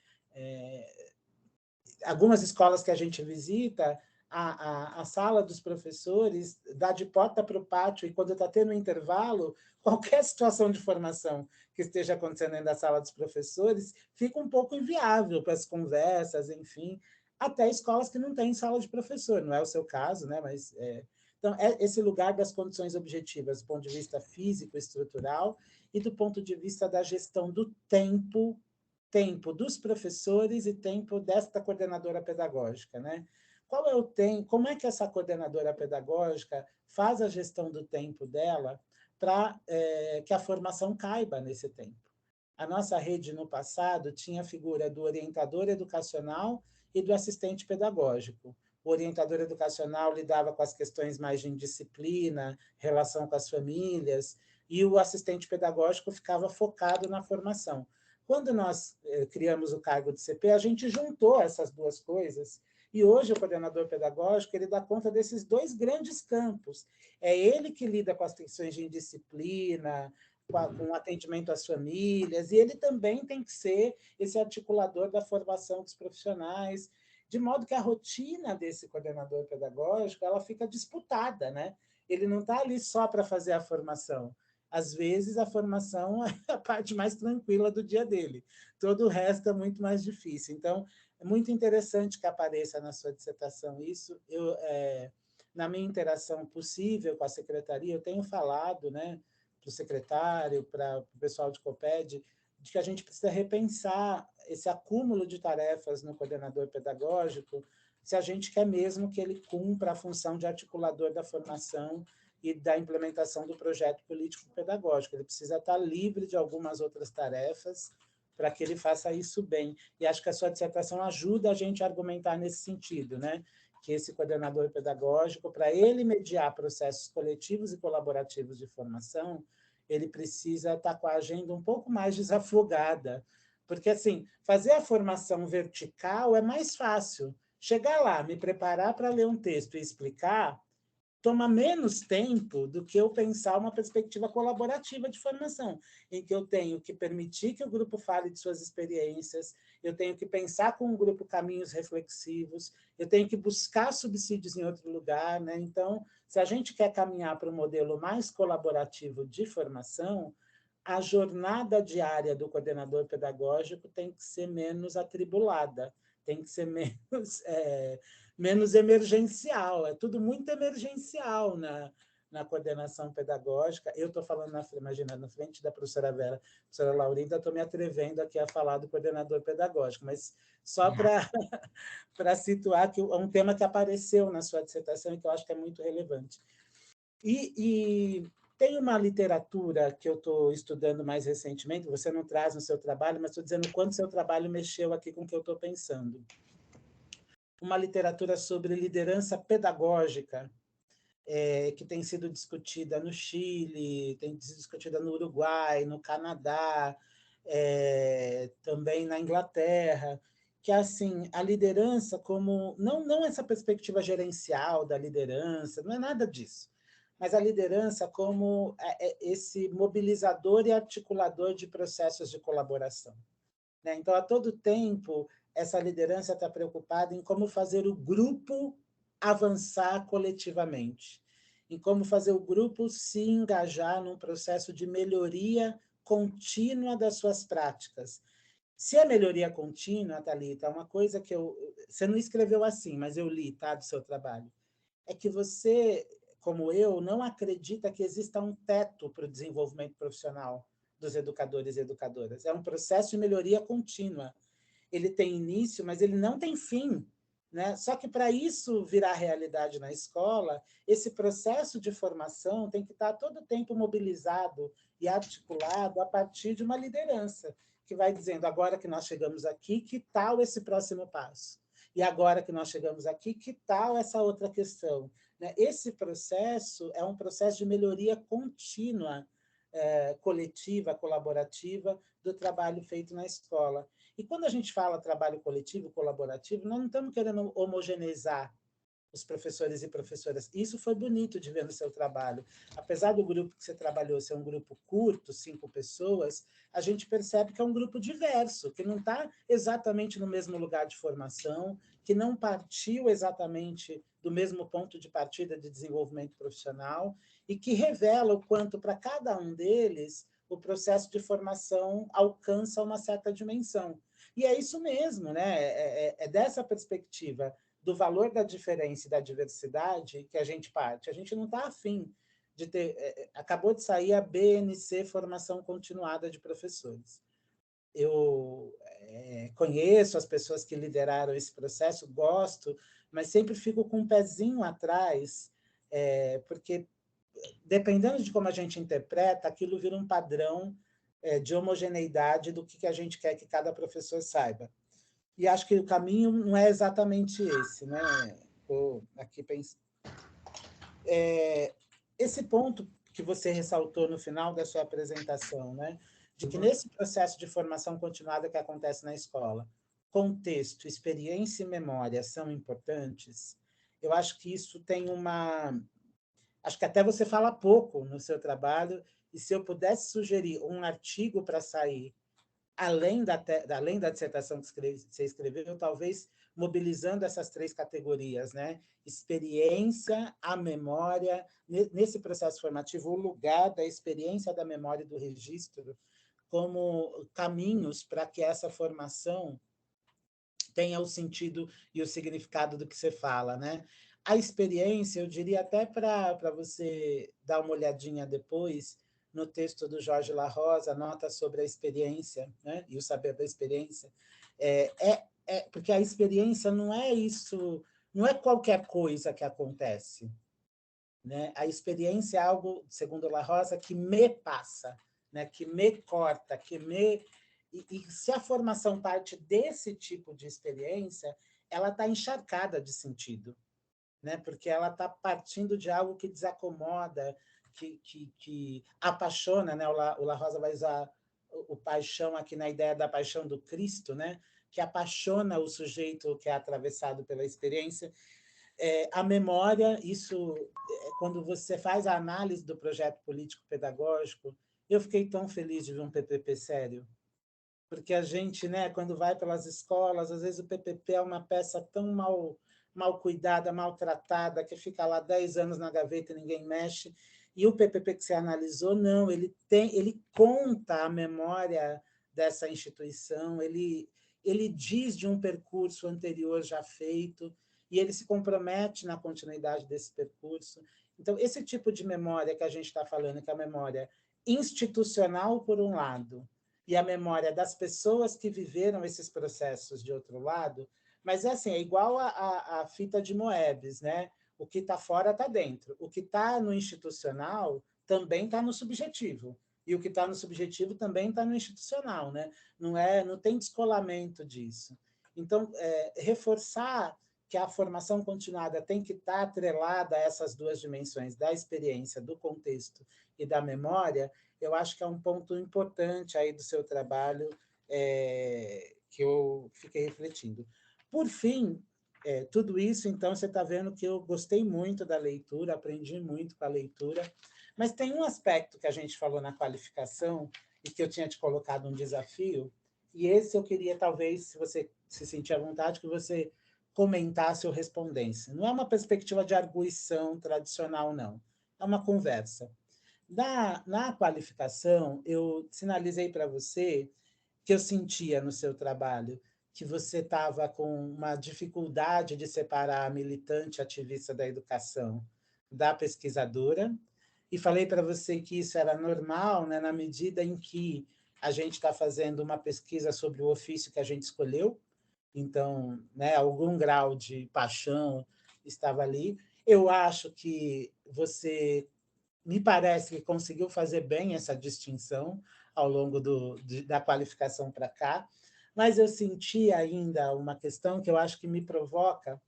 Algumas escolas que a gente visita, a sala dos professores dá de porta para o pátio, e quando está tendo intervalo, qualquer situação de formação que esteja acontecendo dentro da sala dos professores fica um pouco inviável para as conversas, enfim, até escolas que não têm sala de professor, não é o seu caso, né? Mas então, é esse lugar das condições objetivas, do ponto de vista físico, estrutural, e do ponto de vista da gestão do tempo dos professores e tempo desta coordenadora pedagógica, né? Qual é o tempo? Como é que essa coordenadora pedagógica faz a gestão do tempo dela para que a formação caiba nesse tempo? A nossa rede, no passado, tinha a figura do orientador educacional e do assistente pedagógico. O orientador educacional lidava com as questões mais de indisciplina, relação com as famílias, e o assistente pedagógico ficava focado na formação. Quando nós criamos o cargo de CP, a gente juntou essas duas coisas, e hoje o coordenador pedagógico ele dá conta desses dois grandes campos. É ele que lida com as questões de indisciplina, com o atendimento às famílias, e ele também tem que ser esse articulador da formação dos profissionais, de modo que a rotina desse coordenador pedagógico ela fica disputada, né? Ele não está ali só para fazer a formação. Às vezes, a formação é a parte mais tranquila do dia dele. Todo o resto é muito mais difícil. Então, é muito interessante que apareça na sua dissertação isso. Na minha interação possível com a secretaria, eu tenho falado, né, para o secretário, para o pessoal de COPED, de que a gente precisa repensar esse acúmulo de tarefas no coordenador pedagógico, se a gente quer mesmo que ele cumpra a função de articulador da formação e da implementação do projeto político-pedagógico. Ele precisa estar livre de algumas outras tarefas para que ele faça isso bem. E acho que a sua dissertação ajuda a gente a argumentar nesse sentido, né? Que esse coordenador pedagógico, para ele mediar processos coletivos e colaborativos de formação, ele precisa estar com a agenda um pouco mais desafogada, porque, assim, fazer a formação vertical é mais fácil. Chegar lá, me preparar para ler um texto e explicar, toma menos tempo do que eu pensar uma perspectiva colaborativa de formação, em que eu tenho que permitir que o grupo fale de suas experiências, eu tenho que pensar com o grupo caminhos reflexivos, eu tenho que buscar subsídios em outro lugar, né? Então, se a gente quer caminhar para um modelo mais colaborativo de formação, a jornada diária do coordenador pedagógico tem que ser menos atribulada, tem que ser menos emergencial, é tudo muito emergencial na coordenação pedagógica. Eu estou falando, imagina, na frente da professora Vera, professora Laurinda, estou me atrevendo aqui a falar do coordenador pedagógico, mas só para situar que é um tema que apareceu na sua dissertação e que eu acho que é muito relevante. E tem uma literatura que eu estou estudando mais recentemente, você não traz no seu trabalho, mas estou dizendo o quanto seu trabalho mexeu aqui com o que eu estou pensando. Uma literatura sobre liderança pedagógica, que tem sido discutida no Chile, tem sido discutida no Uruguai, no Canadá, também na Inglaterra, que é assim, a liderança como, não essa perspectiva gerencial da liderança, não é nada disso, mas a liderança como esse mobilizador e articulador de processos de colaboração, né? Então, a todo tempo, essa liderança está preocupada em como fazer o grupo avançar coletivamente, em como fazer o grupo se engajar num processo de melhoria contínua das suas práticas. Se é melhoria contínua, Thalita, uma coisa que você não escreveu assim, mas eu li, tá, do seu trabalho, é que você, como eu, não acredita que exista um teto para o desenvolvimento profissional dos educadores e educadoras. É um processo de melhoria contínua. Ele tem início, mas ele não tem fim. né? Só que para isso virar realidade na escola, esse processo de formação tem que estar todo o tempo mobilizado e articulado a partir de uma liderança, que vai dizendo, agora que nós chegamos aqui, que tal esse próximo passo? E agora que nós chegamos aqui, que tal essa outra questão? Esse processo é um processo de melhoria contínua, coletiva, colaborativa, do trabalho feito na escola. E quando a gente fala trabalho coletivo, colaborativo, nós não estamos querendo homogeneizar os professores e professoras. Isso foi bonito de ver no seu trabalho. Apesar do grupo que você trabalhou ser um grupo curto, 5 pessoas, a gente percebe que é um grupo diverso, que não está exatamente no mesmo lugar de formação, que não partiu exatamente do mesmo ponto de partida de desenvolvimento profissional e que revela o quanto, para cada um deles, o processo de formação alcança uma certa dimensão. E é isso mesmo, né? É dessa perspectiva do valor da diferença e da diversidade que a gente parte. A gente não está afim de ter... Acabou de sair a BNC, Formação Continuada de Professores. Eu conheço as pessoas que lideraram esse processo, gosto, mas sempre fico com um pezinho atrás, porque, dependendo de como a gente interpreta, aquilo vira um padrão de homogeneidade do que a gente quer que cada professor saiba. E acho que o caminho não é exatamente esse, né? Estou aqui pensando. Esse ponto que você ressaltou no final da sua apresentação, né? De que nesse processo de formação continuada que acontece na escola, contexto, experiência e memória são importantes, eu acho que isso tem uma... Acho que até você fala pouco no seu trabalho, e se eu pudesse sugerir um artigo para sair além da dissertação que você escreveu, talvez mobilizando essas 3 categorias, né? Experiência, a memória, nesse processo formativo, o lugar da experiência, da memória e do registro como caminhos para que essa formação tenha o sentido e o significado do que você fala, né? A experiência, eu diria até para você dar uma olhadinha depois, no texto do Jorge La Rosa, nota sobre a experiência, né? E o saber da experiência, porque a experiência não é isso, não é qualquer coisa que acontece, né? A experiência é algo, segundo La Rosa, que me passa, né? Que me corta, que me... E se a formação parte desse tipo de experiência, ela está encharcada de sentido, né? Porque ela está partindo de algo que desacomoda, que apaixona, né? O La Rosa vai usar o paixão aqui na ideia da paixão do Cristo, né? Que apaixona o sujeito que é atravessado pela experiência. A memória, isso, quando você faz a análise do projeto político-pedagógico, eu fiquei tão feliz de ver um PPP sério, porque a gente, né, quando vai pelas escolas, às vezes o PPP é uma peça tão mal cuidada, maltratada, que fica lá 10 anos na gaveta e ninguém mexe. E o PPP que você analisou, não, ele conta a memória dessa instituição, ele diz de um percurso anterior já feito, e ele se compromete na continuidade desse percurso. Então, esse tipo de memória que a gente está falando, que é a memória institucional, por um lado, e a memória das pessoas que viveram esses processos de outro lado, mas assim, é igual a fita de Moebius, né? O que está fora está dentro. O que está no institucional também está no subjetivo. E o que está no subjetivo também está no institucional, né? Não tem descolamento disso. Então, reforçar que a formação continuada tem que estar atrelada a essas 2 dimensões, da experiência, do contexto e da memória, eu acho que é um ponto importante aí do seu trabalho, que eu fiquei refletindo. Por fim, tudo isso, então, você está vendo que eu gostei muito da leitura, aprendi muito com a leitura, mas tem um aspecto que a gente falou na qualificação e que eu tinha te colocado um desafio, e esse eu queria, talvez, se você se sentir à vontade, que você comentasse ou respondesse. Não é uma perspectiva de arguição tradicional, não. É uma conversa. Na qualificação, eu sinalizei para você que eu sentia no seu trabalho que você estava com uma dificuldade de separar a militante ativista da educação da pesquisadora, e falei para você que isso era normal, né, na medida em que a gente está fazendo uma pesquisa sobre o ofício que a gente escolheu, então, né, algum grau de paixão estava ali. Eu acho que você, me parece que conseguiu fazer bem essa distinção ao longo da qualificação para cá, mas eu senti ainda uma questão que eu acho que me provoca,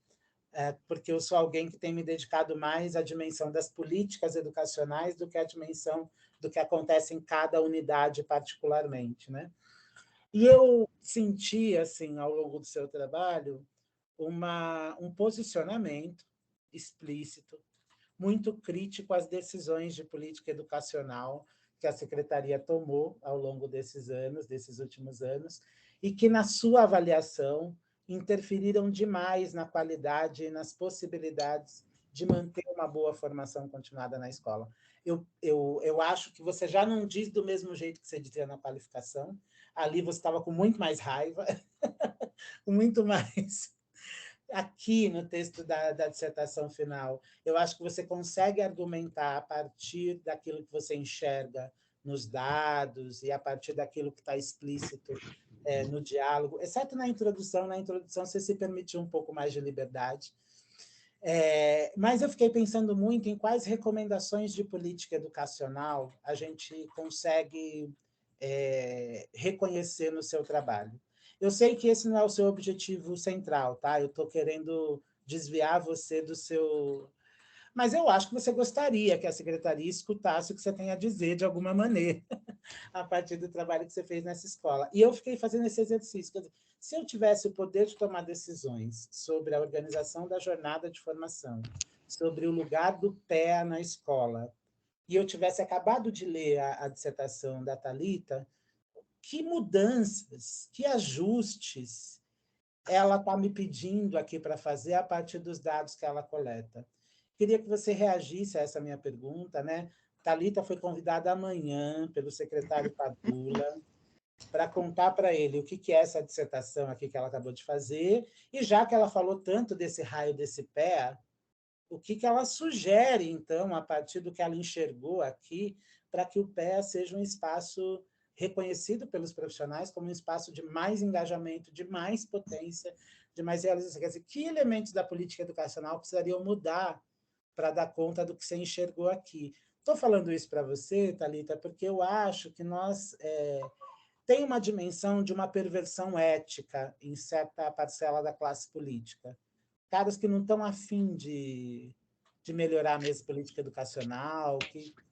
porque eu sou alguém que tem me dedicado mais à dimensão das políticas educacionais do que à dimensão do que acontece em cada unidade particularmente, né? E eu senti, assim, ao longo do seu trabalho, um posicionamento explícito, muito crítico às decisões de política educacional que a Secretaria tomou ao longo desses anos, desses últimos anos, e que, na sua avaliação, interferiram demais na qualidade e nas possibilidades de manter uma boa formação continuada na escola. Eu acho que você já não diz do mesmo jeito que você dizia na qualificação. Ali você estava com muito mais raiva, com muito mais. Aqui no texto da dissertação final, eu acho que você consegue argumentar a partir daquilo que você enxerga nos dados e a partir daquilo que está explícito no diálogo, exceto na introdução. Na introdução você se permitiu um pouco mais de liberdade. Mas eu fiquei pensando muito em quais recomendações de política educacional a gente consegue reconhecer no seu trabalho. Eu sei que esse não é o seu objetivo central, tá? Eu estou querendo desviar você do seu... Mas eu acho que você gostaria que a secretaria escutasse o que você tem a dizer de alguma maneira, a partir do trabalho que você fez nessa escola. E eu fiquei fazendo esse exercício. Quer dizer, se eu tivesse o poder de tomar decisões sobre a organização da jornada de formação, sobre o lugar do PEA na escola, e eu tivesse acabado de ler a dissertação da Thalita, que mudanças, que ajustes ela está me pedindo aqui para fazer a partir dos dados que ela coleta? Queria que você reagisse a essa minha pergunta, né? Thalita foi convidada amanhã pelo secretário Padula para contar para ele o que é essa dissertação aqui que ela acabou de fazer, e já que ela falou tanto desse raio desse pé, o que ela sugere, então, a partir do que ela enxergou aqui, para que o PEA seja um espaço reconhecido pelos profissionais como um espaço de mais engajamento, de mais potência, de mais realização. Quer dizer, que elementos da política educacional precisariam mudar para dar conta do que você enxergou aqui? Estou falando isso para você, Thalita, porque eu acho que nós tem uma dimensão de uma perversão ética em certa parcela da classe política. Caras que não estão afim de melhorar a mesma política educacional,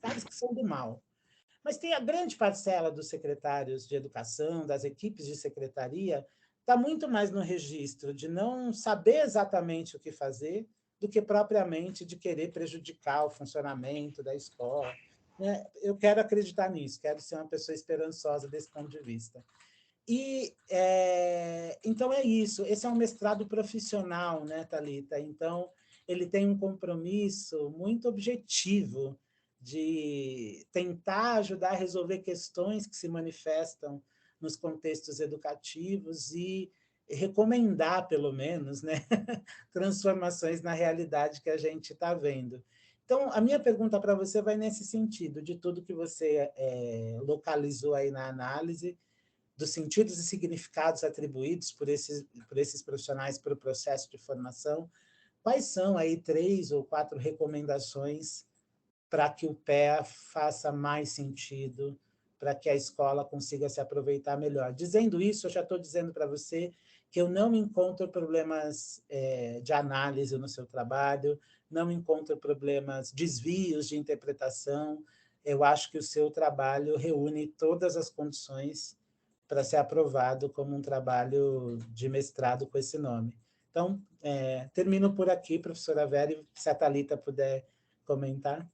caras que são do mal. Mas tem a grande parcela dos secretários de educação, das equipes de secretaria, está muito mais no registro de não saber exatamente o que fazer do que propriamente de querer prejudicar o funcionamento da escola. Eu quero acreditar nisso, quero ser uma pessoa esperançosa desse ponto de vista. E então é isso. Esse é um mestrado profissional, né, Thalita? Então ele tem um compromisso muito objetivo de tentar ajudar a resolver questões que se manifestam nos contextos educativos e recomendar, pelo menos, né, transformações na realidade que a gente está vendo. Então, a minha pergunta para você vai nesse sentido, de tudo que você localizou aí na análise, dos sentidos e significados atribuídos por esses profissionais para o processo de formação. Quais são aí 3 ou 4 recomendações para que o PEA faça mais sentido, para que a escola consiga se aproveitar melhor? Dizendo isso, eu já estou dizendo para você que eu não encontro problemas de análise no seu trabalho, não encontro problemas, desvios de interpretação. Eu acho que o seu trabalho reúne todas as condições para ser aprovado como um trabalho de mestrado com esse nome. Então, termino por aqui, professora Vera, se a Thalita puder comentar.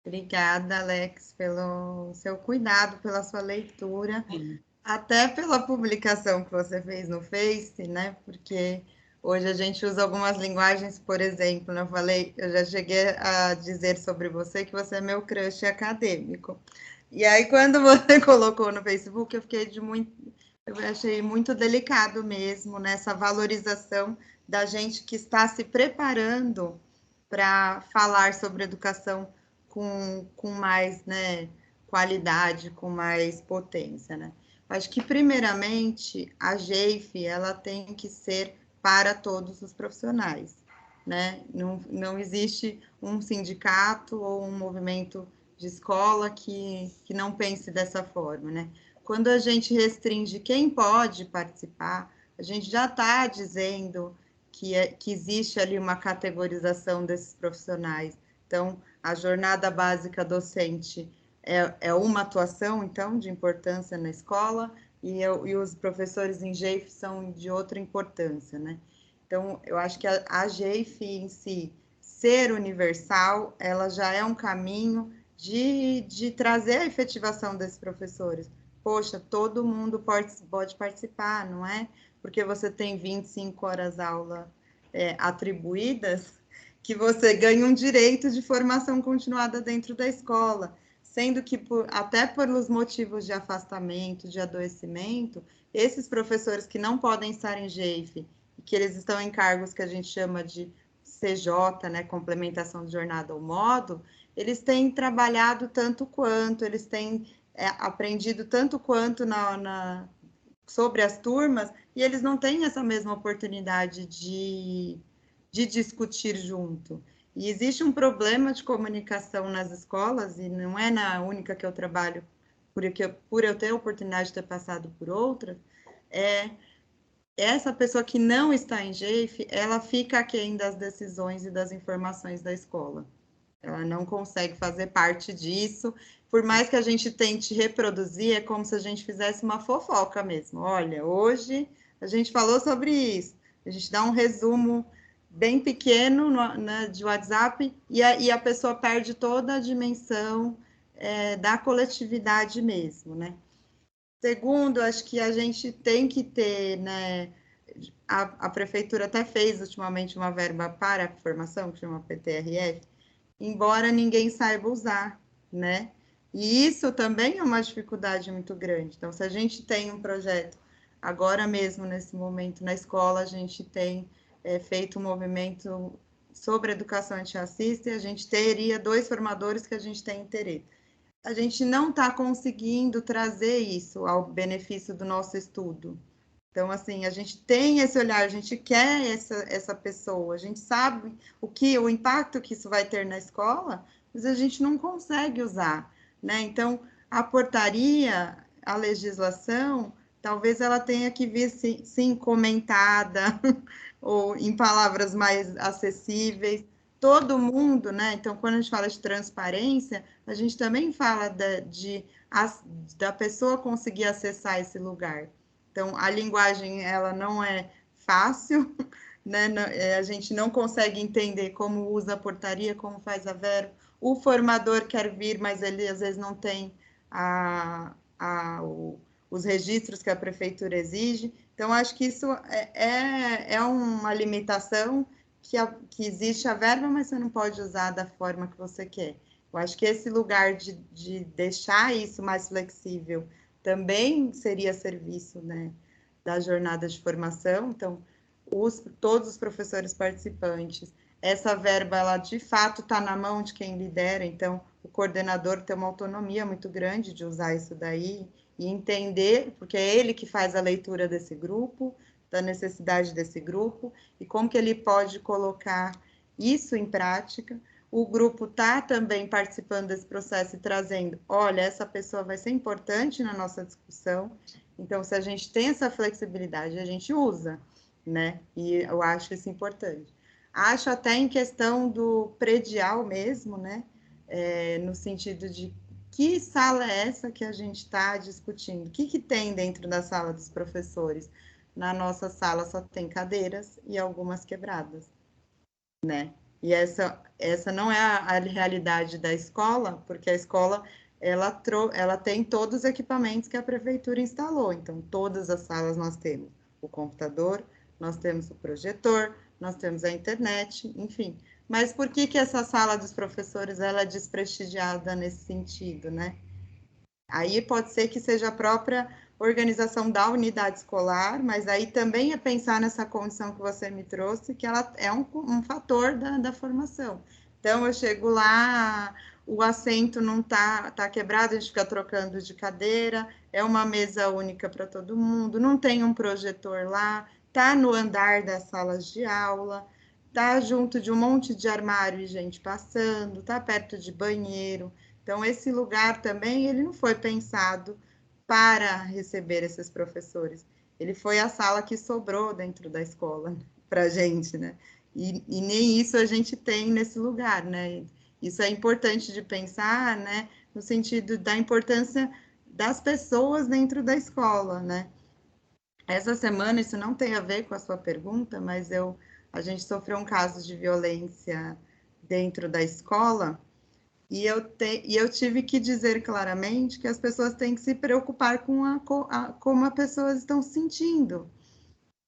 Obrigada, Alex, pelo seu cuidado, pela sua leitura, Sim. até pela publicação que você fez no Face, né? Porque hoje a gente usa algumas linguagens, por exemplo, eu já cheguei a dizer sobre você que você é meu crush acadêmico. E aí, quando você colocou no Facebook, eu achei muito delicado mesmo nessa valorização da gente que está se preparando para falar sobre educação com mais, né, qualidade, com mais potência, né? Acho que, primeiramente, a GEIF, ela tem que ser para todos os profissionais, né? Não existe um sindicato ou um movimento de escola que não pense dessa forma, né? Quando a gente restringe quem pode participar, a gente já está dizendo que existe ali uma categorização desses profissionais. Então, a jornada básica docente é uma atuação, então, de importância na escola, e os professores em GEIF são de outra importância, né? Então, eu acho que a GEIF em si, ser universal, ela já é um caminho de trazer a efetivação desses professores. Poxa, todo mundo pode participar, não é? Porque você tem 25 horas aula atribuídas, que você ganha um direito de formação continuada dentro da escola, sendo que, até pelos motivos de afastamento, de adoecimento, esses professores que não podem estar em GEIF, que eles estão em cargos que a gente chama de CJ, né, complementação de jornada ou modo, eles têm trabalhado tanto quanto, eles têm aprendido tanto quanto sobre as turmas, e eles não têm essa mesma oportunidade de discutir junto. E existe um problema de comunicação nas escolas, e não é na única que eu trabalho, por eu ter a oportunidade de ter passado por outras, essa pessoa que não está em GEIF, ela fica aquém das decisões e das informações da escola. Ela não consegue fazer parte disso. Por mais que a gente tente reproduzir, é como se a gente fizesse uma fofoca mesmo. Olha, hoje a gente falou sobre isso. A gente dá um resumo bem pequeno de WhatsApp e a pessoa perde toda a dimensão da coletividade mesmo, né? Segundo, acho que a gente tem que ter, né? A prefeitura até fez ultimamente uma verba para a formação, que chama PTRF, embora ninguém saiba usar, né? E isso também é uma dificuldade muito grande. Então, se a gente tem um projeto, agora mesmo, nesse momento, na escola, a gente tem feito um movimento sobre educação antirracista e a gente teria 2 formadores que a gente tem interesse. A gente não está conseguindo trazer isso ao benefício do nosso estudo. Então, assim, a gente tem esse olhar, a gente quer essa pessoa, a gente sabe o impacto que isso vai ter na escola, mas a gente não consegue usar, né? Então, a portaria, a legislação, talvez ela tenha que vir, sim, comentada, ou em palavras mais acessíveis, todo mundo, né? Então, quando a gente fala de transparência, a gente também fala da pessoa conseguir acessar esse lugar. Então, a linguagem, ela não é fácil, né? A gente não consegue entender como usa a portaria, como faz a verba. O formador quer vir, mas ele, às vezes, não tem os registros que a prefeitura exige. Então, acho que isso é uma limitação que existe a verba, mas você não pode usar da forma que você quer. Eu acho que esse lugar de deixar isso mais flexível também seria serviço, né, da jornada de formação. Então, todos os professores participantes, essa verba, ela de fato está na mão de quem lidera, então o coordenador tem uma autonomia muito grande de usar isso daí e entender, porque é ele que faz a leitura desse grupo, da necessidade desse grupo, e como que ele pode colocar isso em prática. O grupo está também participando desse processo e trazendo, olha, essa pessoa vai ser importante na nossa discussão, então, se a gente tem essa flexibilidade, a gente usa, né? E eu acho isso importante. Acho até em questão do predial mesmo, né? No sentido de que sala é essa que a gente está discutindo? O que tem dentro da sala dos professores? Na nossa sala só tem cadeiras e algumas quebradas, né? E essa não é a realidade da escola, porque a escola ela tem todos os equipamentos que a prefeitura instalou. Então, todas as salas nós temos o computador, nós temos o projetor, nós temos a internet, enfim. Mas por que essa sala dos professores ela é desprestigiada nesse sentido, né? Aí pode ser que seja a própria organização da unidade escolar, mas aí também é pensar nessa condição que você me trouxe, que ela é um fator da formação. Então, eu chego lá, o assento não tá quebrado, a gente fica trocando de cadeira, é uma mesa única para todo mundo, não tem um projetor lá, está no andar das salas de aula, está junto de um monte de armário e gente passando, está perto de banheiro. Então, esse lugar também, ele não foi pensado para receber esses professores. Ele foi a sala que sobrou dentro da escola para a gente, né? E nem isso a gente tem nesse lugar, né? Isso é importante de pensar, né? No sentido da importância das pessoas dentro da escola, né? Essa semana, isso não tem a ver com a sua pergunta, mas a gente sofreu um caso de violência dentro da escola e eu tive que dizer claramente que as pessoas têm que se preocupar com como as pessoas estão se sentindo.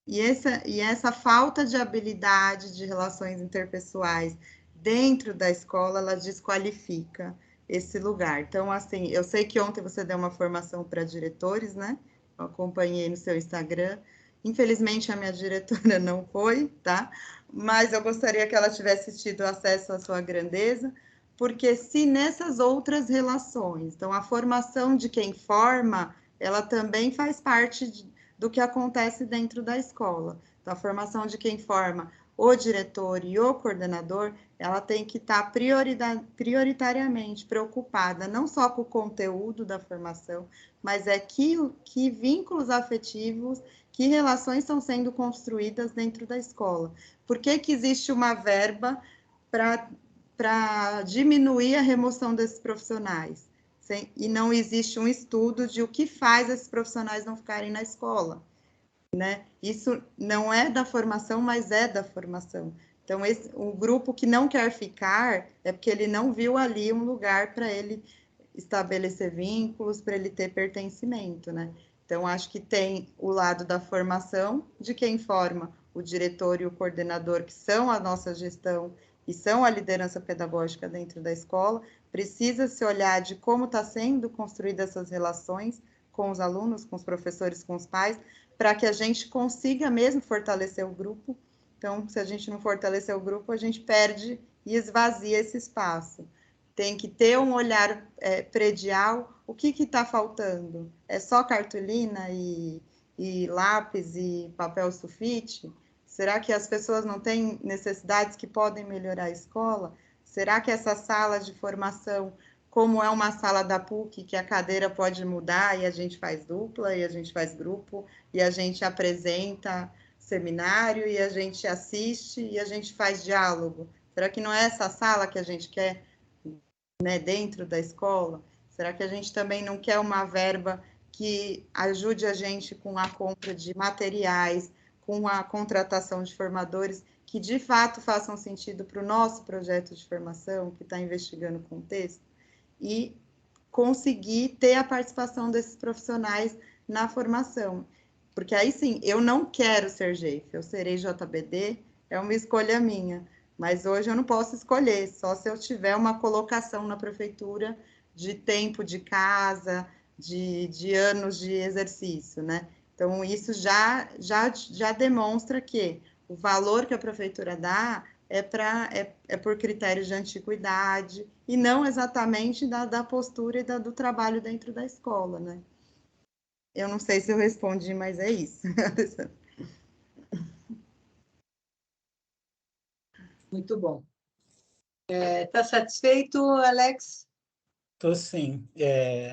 E essa falta de habilidade de relações interpessoais dentro da escola, ela desqualifica esse lugar. Então, assim, eu sei que ontem você deu uma formação para diretores, né? Eu acompanhei no seu Instagram. Infelizmente, a minha diretora não foi, tá? Mas eu gostaria que ela tivesse tido acesso à sua grandeza, porque se nessas outras relações, então a formação de quem forma, ela também faz parte do que acontece dentro da escola. Então, a formação de quem forma o diretor e o coordenador, ela tem que estar prioritariamente preocupada não só com o conteúdo da formação, mas que vínculos afetivos, que relações estão sendo construídas dentro da escola. Por que existe uma verba para diminuir a remoção desses profissionais? E não existe um estudo de o que faz esses profissionais não ficarem na escola, né? Isso não é da formação, mas é da formação. Então, o grupo que não quer ficar é porque ele não viu ali um lugar para ele estabelecer vínculos, para ele ter pertencimento, né? Então, acho que tem o lado da formação, de quem forma o diretor e o coordenador, que são a nossa gestão e são a liderança pedagógica dentro da escola, precisa se olhar de como está sendo construídas essas relações com os alunos, com os professores, com os pais, para que a gente consiga mesmo fortalecer o grupo. Então, se a gente não fortalecer o grupo, a gente perde e esvazia esse espaço. Tem que ter um olhar predial. O que está faltando? É só cartolina e lápis e papel sulfite? Será que as pessoas não têm necessidades que podem melhorar a escola? Será que essa sala de formação, como é uma sala da PUC, que a cadeira pode mudar e a gente faz dupla, e a gente faz grupo, e a gente apresenta seminário, e a gente assiste, e a gente faz diálogo? Será que não é essa sala que a gente quer, né, dentro da escola? Será que a gente também não quer uma verba que ajude a gente com a compra de materiais, com a contratação de formadores que de fato façam sentido para o nosso projeto de formação, que está investigando o contexto, e conseguir ter a participação desses profissionais na formação? Porque aí sim, eu não quero ser GEIF, eu serei JBD, é uma escolha minha, mas hoje eu não posso escolher, só se eu tiver uma colocação na prefeitura de tempo de casa, de anos de exercício, né? Então, isso já demonstra que o valor que a prefeitura dá é por critérios de antiguidade e não exatamente da postura e do trabalho dentro da escola, né? Eu não sei se eu respondi, mas é isso. Muito bom. Está satisfeito, Alex? Estou sim.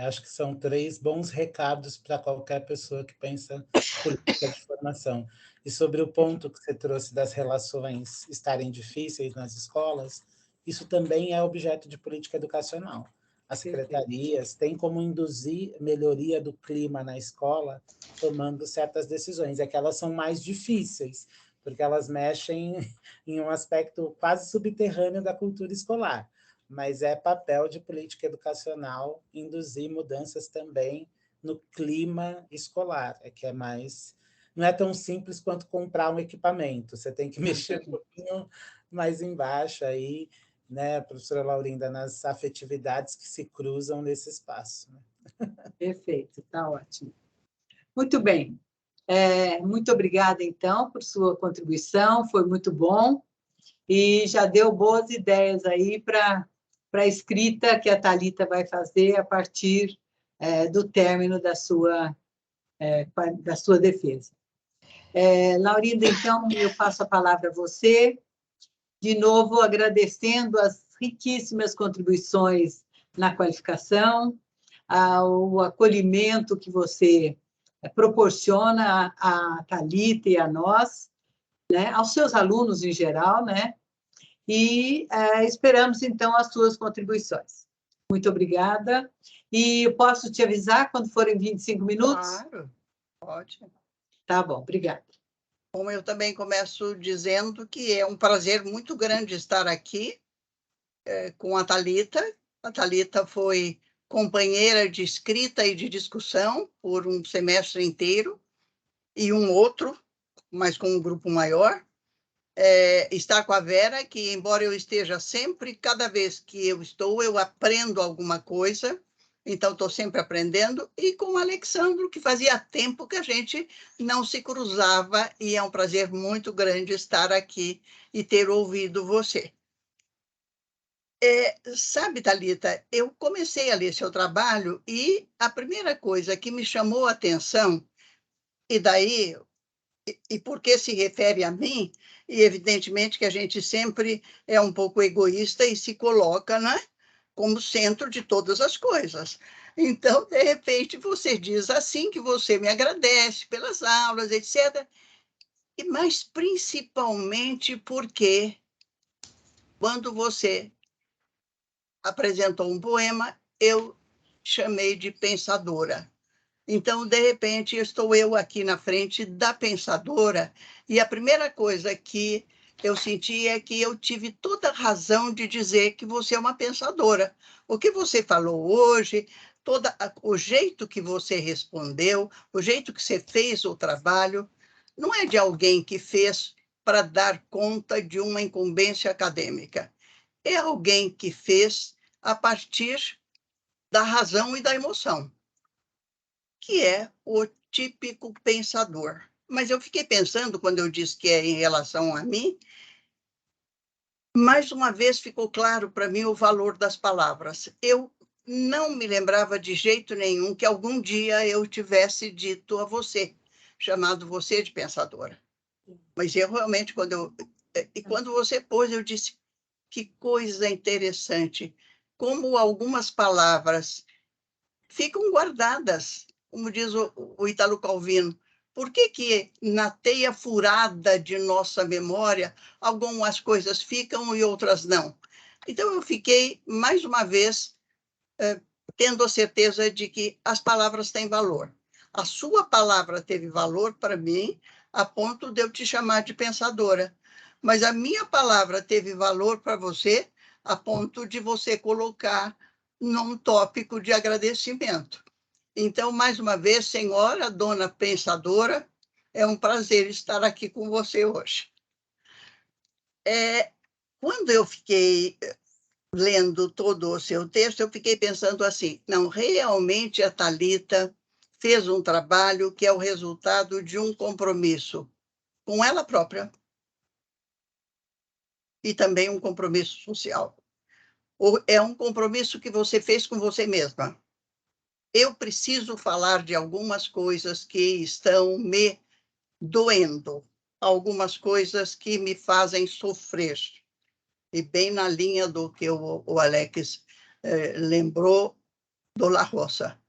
Acho que são 3 bons recados para qualquer pessoa que pensa política de formação. E sobre o ponto que você trouxe das relações estarem difíceis nas escolas, isso também é objeto de política educacional. As secretarias têm como induzir melhoria do clima na escola tomando certas decisões. É que elas são mais difíceis, porque elas mexem em um aspecto quase subterrâneo da cultura escolar, mas é papel de política educacional induzir mudanças também no clima escolar, que é mais... Não é tão simples quanto comprar um equipamento, você tem que mexer um pouquinho mais embaixo aí, né, professora Laurinda, nas afetividades que se cruzam nesse espaço. Né? Perfeito, está ótimo. Muito bem. Muito obrigada, então, por sua contribuição, foi muito bom, e já deu boas ideias aí para a escrita que a Thalita vai fazer a partir do término da sua defesa. Laurinda, então, eu passo a palavra a você, de novo agradecendo as riquíssimas contribuições na qualificação, ao acolhimento que você proporciona a Thalita e a nós, né, aos seus alunos em geral, né, e esperamos, então, as suas contribuições. Muito obrigada. E eu posso te avisar quando forem 25 minutos? Claro, pode. Tá bom, obrigada. Como eu também começo dizendo que é um prazer muito grande estar aqui com a Thalita. A Thalita foi companheira de escrita e de discussão por um semestre inteiro, e um outro, mas com um grupo maior. Está com a Vera, que, embora eu esteja sempre, cada vez que eu estou, eu aprendo alguma coisa, então estou sempre aprendendo, e com o Alexandro, que fazia tempo que a gente não se cruzava, e é um prazer muito grande estar aqui e ter ouvido você. Sabe, Thalita, eu comecei a ler seu trabalho e a primeira coisa que me chamou a atenção, e daí, e porque se refere a mim, e evidentemente que a gente sempre é um pouco egoísta e se coloca, né, como centro de todas as coisas. Então, de repente, você diz assim que você me agradece pelas aulas, etc. Mas principalmente porque quando você apresentou um poema, eu chamei de pensadora. Então, de repente, estou eu aqui na frente da pensadora, e a primeira coisa que eu senti é que eu tive toda a razão de dizer que você é uma pensadora. O que você falou hoje, o jeito que você respondeu, o jeito que você fez o trabalho, não é de alguém que fez para dar conta de uma incumbência acadêmica. É alguém que fez a partir da razão e da emoção, que é o típico pensador. Mas eu fiquei pensando, quando eu disse que é em relação a mim, mais uma vez ficou claro para mim o valor das palavras. Eu não me lembrava de jeito nenhum que algum dia eu tivesse dito a você, chamado você de pensadora. Mas eu realmente, quando você pôs, eu disse, que coisa interessante, como algumas palavras ficam guardadas, como diz o Ítalo Calvino. Por que na teia furada de nossa memória algumas coisas ficam e outras não? Então, eu fiquei, mais uma vez, tendo a certeza de que as palavras têm valor. A sua palavra teve valor para mim, a ponto de eu te chamar de pensadora. Mas a minha palavra teve valor para você, a ponto de você colocar num tópico de agradecimento. Então, mais uma vez, senhora, dona pensadora, é um prazer estar aqui com você hoje. Quando eu fiquei lendo todo o seu texto, eu fiquei pensando assim, não, realmente a Thalita fez um trabalho que é o resultado de um compromisso com ela própria e também um compromisso social. É um compromisso que você fez com você mesma. Eu preciso falar de algumas coisas que estão me doendo, algumas coisas que me fazem sofrer. E bem na linha do que o Alex lembrou do La Roça.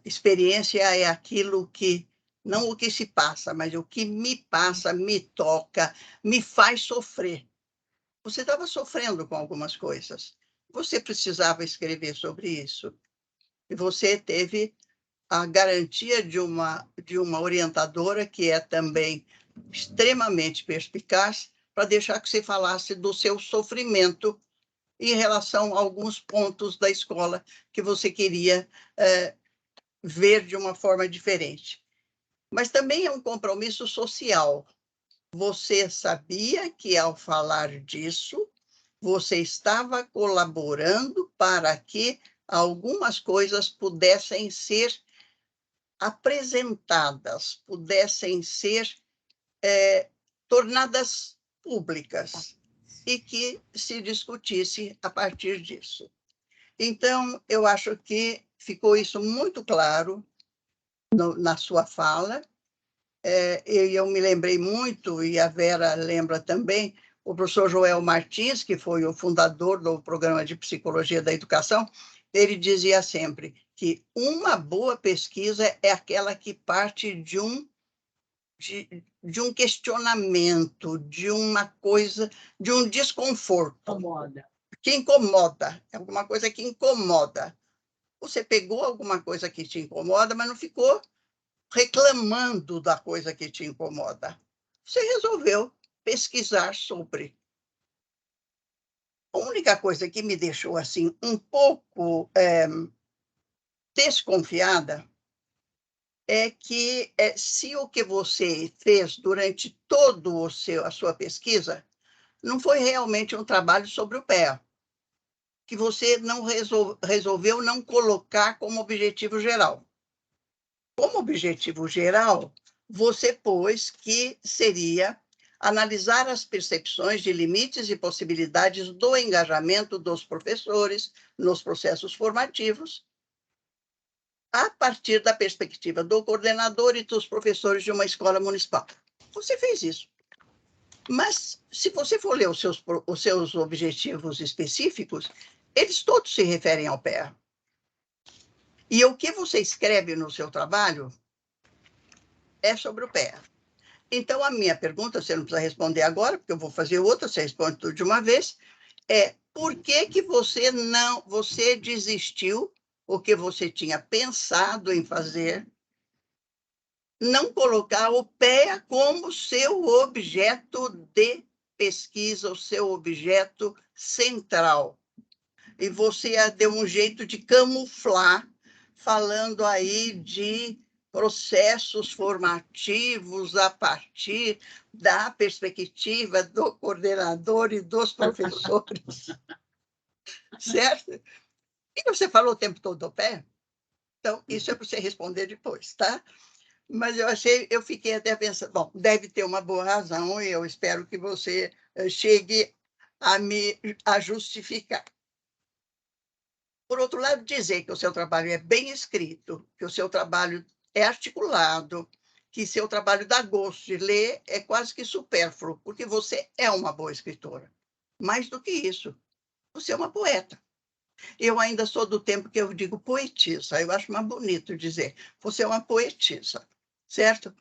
Experiência é aquilo que, não o que se passa, mas o que me passa, me toca, me faz sofrer. Você estava sofrendo com algumas coisas. Você precisava escrever sobre isso. E você teve a garantia de uma orientadora que é também extremamente perspicaz para deixar que você falasse do seu sofrimento em relação a alguns pontos da escola que você queria ver de uma forma diferente. Mas também é um compromisso social. Você sabia que, ao falar disso, você estava colaborando para que algumas coisas pudessem ser apresentadas, pudessem ser tornadas públicas e que se discutisse a partir disso. Então, eu acho que ficou isso muito claro na sua fala. Eu me lembrei muito, e a Vera lembra também, o professor Joel Martins, que foi o fundador do Programa de Psicologia da Educação, ele dizia sempre que uma boa pesquisa é aquela que parte de um questionamento, de uma coisa, de um desconforto. Que incomoda, é alguma coisa que incomoda. Você pegou alguma coisa que te incomoda, mas não ficou reclamando da coisa que te incomoda. Você resolveu pesquisar sobre. A única coisa que me deixou assim um pouco desconfiada é que se o que você fez durante todo a sua pesquisa não foi realmente um trabalho sobre o pé, que você não resolveu não colocar como objetivo geral. Como objetivo geral, você pôs que seria analisar as percepções de limites e possibilidades do engajamento dos professores nos processos formativos, a partir da perspectiva do coordenador e dos professores de uma escola municipal. Você fez isso. Mas, se você for ler os seus objetivos específicos, eles todos se referem ao PEA. E o que você escreve no seu trabalho é sobre o PEA. Então, a minha pergunta, você não precisa responder agora, porque eu vou fazer outra, você responde tudo de uma vez, é por que você desistiu, o que você tinha pensado em fazer, não colocar o PEA como seu objeto de pesquisa, o seu objeto central. E você deu um jeito de camuflar, falando aí de processos formativos a partir da perspectiva do coordenador e dos professores. Certo? E você falou o tempo todo do PEA? Então, isso é para você responder depois, tá? Mas eu fiquei até pensando, bom, deve ter uma boa razão e eu espero que você chegue a justificar. Por outro lado, dizer que o seu trabalho é bem escrito, que o seu trabalho é articulado, que seu trabalho dá gosto de ler é quase que supérfluo, porque você é uma boa escritora. Mais do que isso, você é uma poeta. Eu ainda sou do tempo que eu digo poetisa, eu acho mais bonito dizer, você é uma poetisa, certo?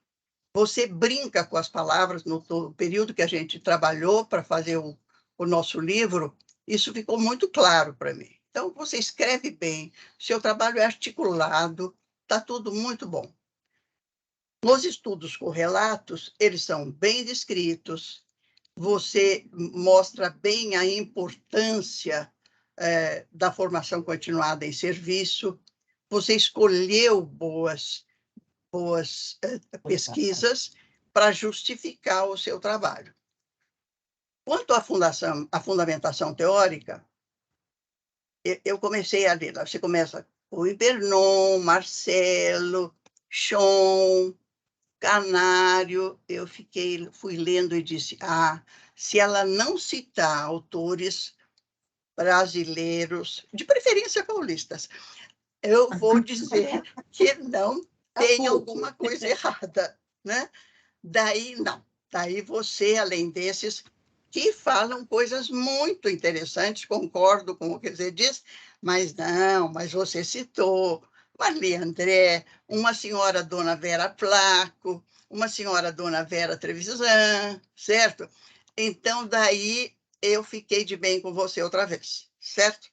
Você brinca com as palavras no período que a gente trabalhou para fazer o nosso livro, isso ficou muito claro para mim. Então, você escreve bem, seu trabalho é articulado, está tudo muito bom. Os estudos correlatos, eles são bem descritos, você mostra bem a importância da formação continuada em serviço, você escolheu boas pesquisas para justificar o seu trabalho. Quanto à fundamentação teórica, eu comecei a ler. Você começa com Ibernon, Marcelo, Chon, Canário. Eu fui lendo e disse, se ela não citar autores brasileiros, de preferência paulistas, eu vou dizer que não tem alguma coisa errada, né? Daí, não. Daí você, além desses, que falam coisas muito interessantes, concordo com o que você diz, mas você citou Marli André, uma senhora Dona Vera Placo, uma senhora Dona Vera Trevisan, certo? Então, daí eu fiquei de bem com você outra vez, certo?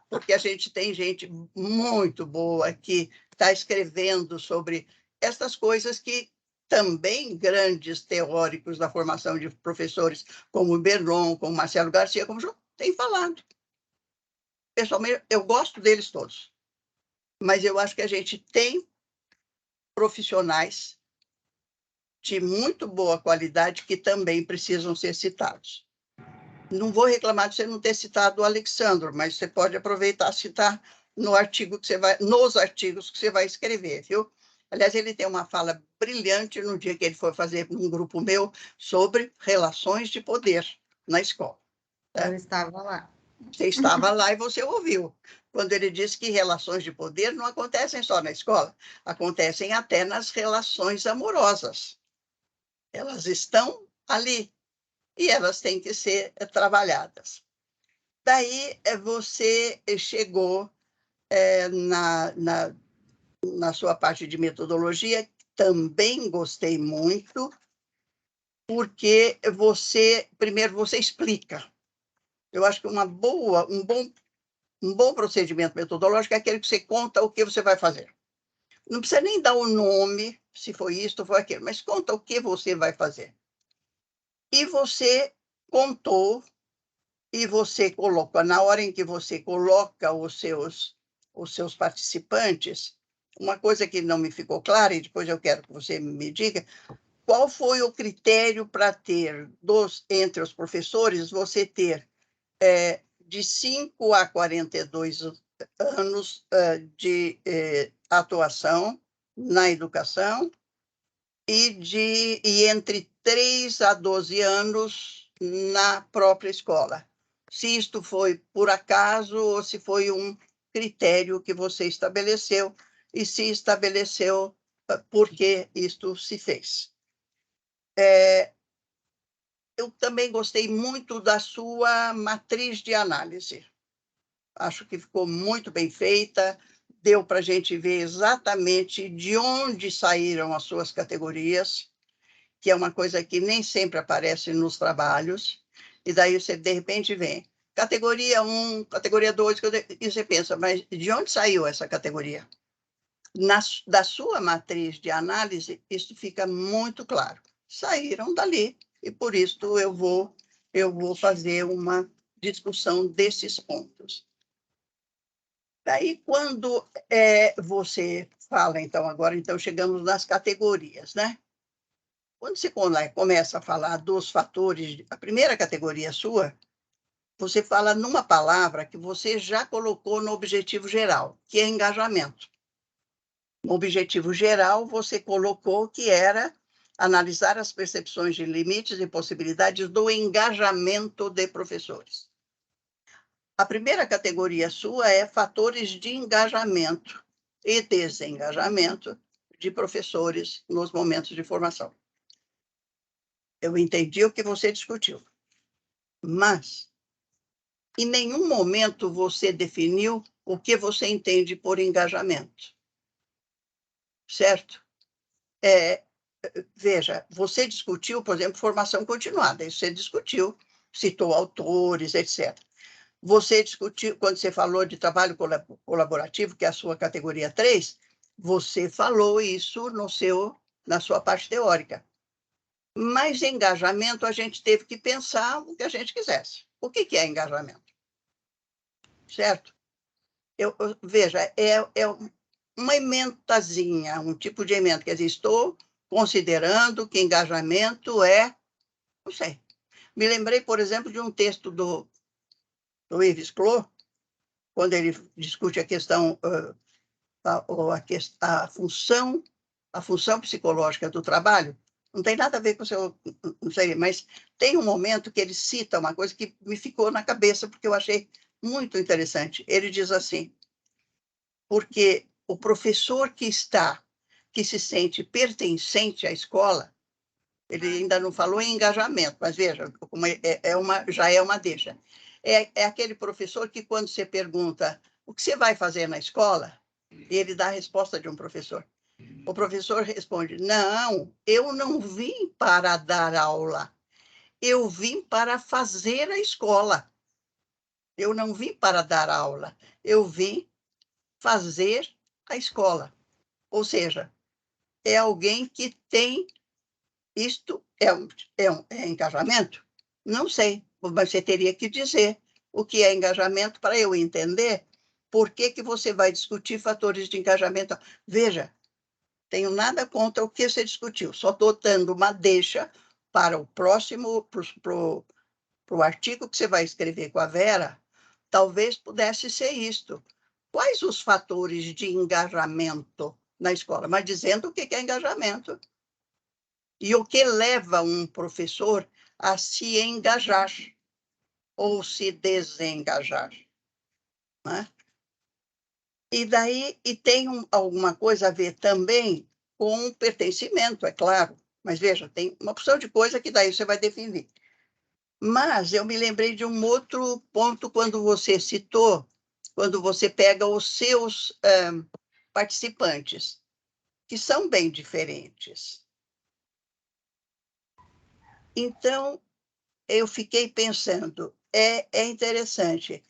Porque a gente tem gente muito boa que está escrevendo sobre essas coisas que também grandes teóricos da formação de professores, como o Bernon, como Marcelo Garcia, como João, têm falado. Pessoalmente, eu gosto deles todos, mas eu acho que a gente tem profissionais de muito boa qualidade que também precisam ser citados. Não vou reclamar de você não ter citado o Alexandre, mas você pode aproveitar e citar nos artigos que você vai escrever, viu? Aliás, ele tem uma fala brilhante no dia que ele foi fazer um grupo meu sobre relações de poder na escola. Eu estava lá. Você estava lá e você ouviu. quando ele diz que relações de poder não acontecem só na escola, acontecem até nas relações amorosas. Elas estão ali e elas têm que ser trabalhadas. Daí você chegou na sua parte de metodologia, também gostei muito, porque primeiro você explica. Eu acho que um bom procedimento metodológico é aquele que você conta o que você vai fazer. Não precisa nem dar o nome, se foi isso ou foi aquilo, mas conta o que você vai fazer. E você contou, e você coloca, na hora em que você coloca os seus participantes, uma coisa que não me ficou clara, e depois eu quero que você me diga, qual foi o critério para ter, entre os professores, você ter de 5 a 42 anos de atuação na educação e entre 3 a 12 anos na própria escola. Se isto foi por acaso ou se foi um critério que você estabeleceu e se estabeleceu por que isto se fez. Eu também gostei muito da sua matriz de análise. Acho que ficou muito bem feita, deu para a gente ver exatamente de onde saíram as suas categorias, que é uma coisa que nem sempre aparece nos trabalhos, e daí você, de repente, vê categoria 1, categoria 2, e você pensa, mas de onde saiu essa categoria? Da sua matriz de análise, isso fica muito claro. Saíram dali, e por isso eu vou fazer uma discussão desses pontos. Daí, quando você fala, então chegamos nas categorias, né? Quando você começa a falar dos fatores, a primeira categoria sua, você fala numa palavra que você já colocou no objetivo geral, que é engajamento. No objetivo geral, você colocou que era analisar as percepções de limites e possibilidades do engajamento de professores. A primeira categoria sua é fatores de engajamento e desengajamento de professores nos momentos de formação. Eu entendi o que você discutiu, mas em nenhum momento você definiu o que você entende por engajamento, certo? Veja, você discutiu, por exemplo, formação continuada, isso você discutiu, citou autores, etc. Você discutiu, quando você falou de trabalho colaborativo, que é a sua categoria 3, você falou isso na sua parte teórica. Mas engajamento, a gente teve que pensar o que a gente quisesse. O que é engajamento? Certo? Veja, é uma ementazinha, um tipo de ementa. Quer dizer, estou considerando que engajamento não sei. Me lembrei, por exemplo, de um texto do Yves Clos, quando ele discute a questão, a função psicológica do trabalho. Não tem nada a ver com o seu, não sei, mas tem um momento que ele cita uma coisa que me ficou na cabeça, porque eu achei muito interessante. Ele diz assim, porque o professor que se sente pertencente à escola, ele ainda não falou em engajamento, mas veja, como já é uma deixa. É aquele professor que, quando você pergunta o que você vai fazer na escola, ele dá a resposta de um professor. O professor responde, não, eu não vim para dar aula, eu vim para fazer a escola. Eu não vim para dar aula, eu vim fazer a escola. Ou seja, é alguém que tem isto, é engajamento? Não sei, mas você teria que dizer o que é engajamento para eu entender por que você vai discutir fatores de engajamento. Veja, tenho nada contra o que você discutiu, só estou dando uma deixa para o próximo, para o artigo que você vai escrever com a Vera, talvez pudesse ser isto. Quais os fatores de engajamento na escola? Mas dizendo o que é engajamento. E o que leva um professor a se engajar ou se desengajar. Né? E daí, tem alguma coisa a ver também com pertencimento, é claro. Mas veja, tem uma opção de coisa que daí você vai definir. Mas eu me lembrei de um outro ponto quando você citou, quando você pega os seus participantes, que são bem diferentes. Então, eu fiquei pensando, é interessante.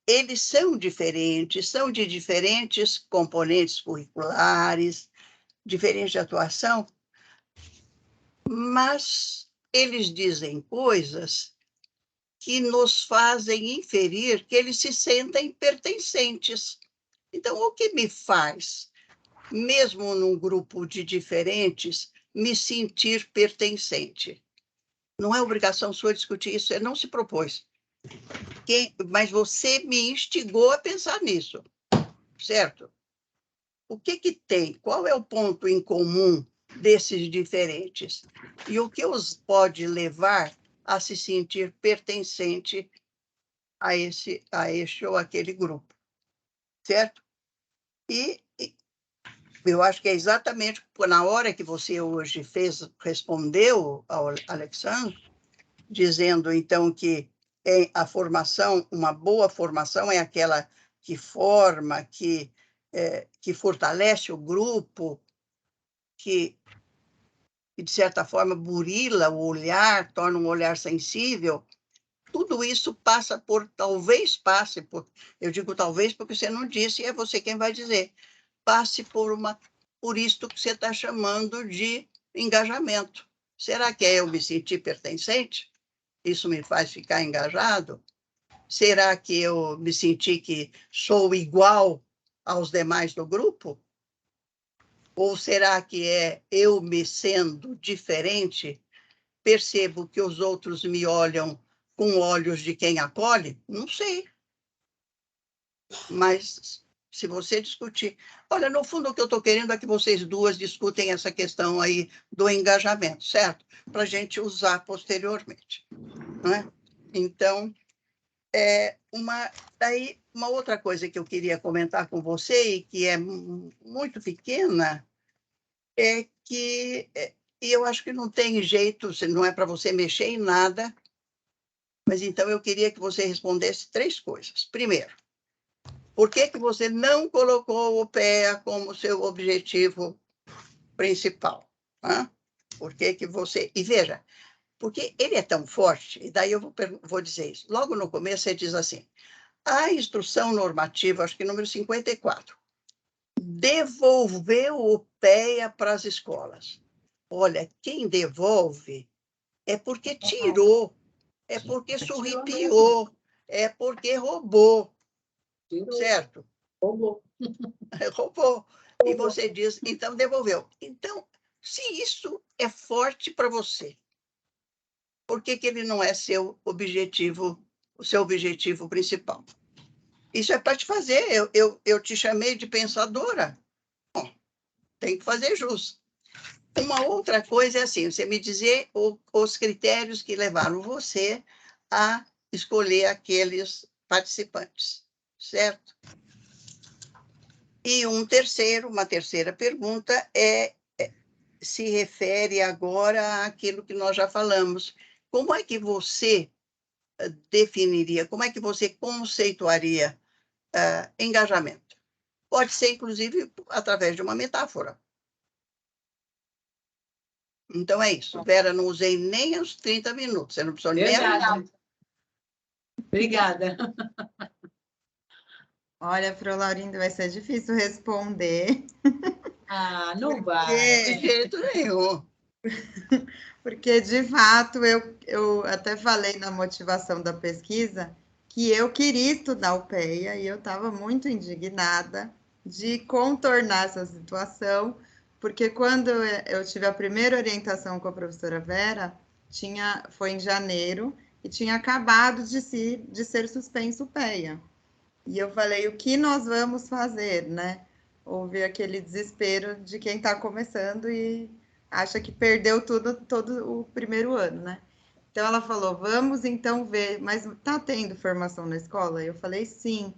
Eles são diferentes, são de diferentes componentes curriculares, diferente de atuação, mas eles dizem coisas que nos fazem inferir que eles se sentem pertencentes. Então, o que me faz, mesmo num grupo de diferentes, me sentir pertencente? Não é obrigação sua discutir isso, você não se propôs. Mas você me instigou a pensar nisso, certo? O que tem? Qual é o ponto em comum desses diferentes? E o que os pode levar a se sentir pertencente a este ou aquele grupo, certo? E eu acho que é exatamente na hora que você hoje respondeu ao Alexandre, dizendo, então, que a formação, uma boa formação é aquela que forma, que fortalece o grupo, que, de certa forma, burila o olhar, torna um olhar sensível. Tudo isso talvez passe por, eu digo talvez porque você não disse, e é você quem vai dizer, passe por isto que você está chamando de engajamento. Será que é eu me sentir pertencente? Isso me faz ficar engajado? Será que eu me senti que sou igual aos demais do grupo? Ou será que é eu me sendo diferente, percebo que os outros me olham com olhos de quem acolhe? Não sei. Mas se você discutir... Olha, no fundo, o que eu estou querendo é que vocês duas discutem essa questão aí do engajamento, certo? Para a gente usar posteriormente. Não é? Então, daí, uma outra coisa que eu queria comentar com você, e que é muito pequena, é que eu acho que não tem jeito, não é para você mexer em nada, mas então eu queria que você respondesse 3 coisas. Primeiro, por que você não colocou o PEA como seu objetivo principal? Né? Por que você... E veja, porque ele é tão forte, e daí eu vou dizer isso. Logo no começo, você diz assim, a instrução normativa, acho que número 54, devolveu o PEA para as escolas. Olha, quem devolve é porque tirou, é porque surripiou, é porque roubou, certo? Roubou. Roubou. E você diz, então devolveu. Então, se isso é forte para você, por que ele não é seu objetivo, o seu objetivo principal? Isso é para te fazer. Eu te chamei de pensadora. Bom, tem que fazer jus. Uma outra coisa é assim, você me dizer os critérios que levaram você a escolher aqueles participantes, certo? E uma terceira pergunta se refere agora àquilo que nós já falamos. Como é que você definiria, como é que você conceituaria engajamento? Pode ser, inclusive, através de uma metáfora. Então, é isso. Vera, não usei nem os 30 minutos. Você não precisou nem avisar. Obrigada. Olha, Pro Laurindo, vai ser difícil responder. Ah, não vai. De jeito nenhum. Porque, de fato, eu até falei na motivação da pesquisa que eu queria estudar o PEA e eu estava muito indignada de contornar essa situação, porque quando eu tive a primeira orientação com a professora Vera, foi em janeiro, e tinha acabado de ser suspenso o PEA. E eu falei, o que nós vamos fazer, né? Houve aquele desespero de quem está começando e acha que perdeu todo o primeiro ano, né? Então ela falou, vamos então ver, mas está tendo formação na escola? Eu falei, sim.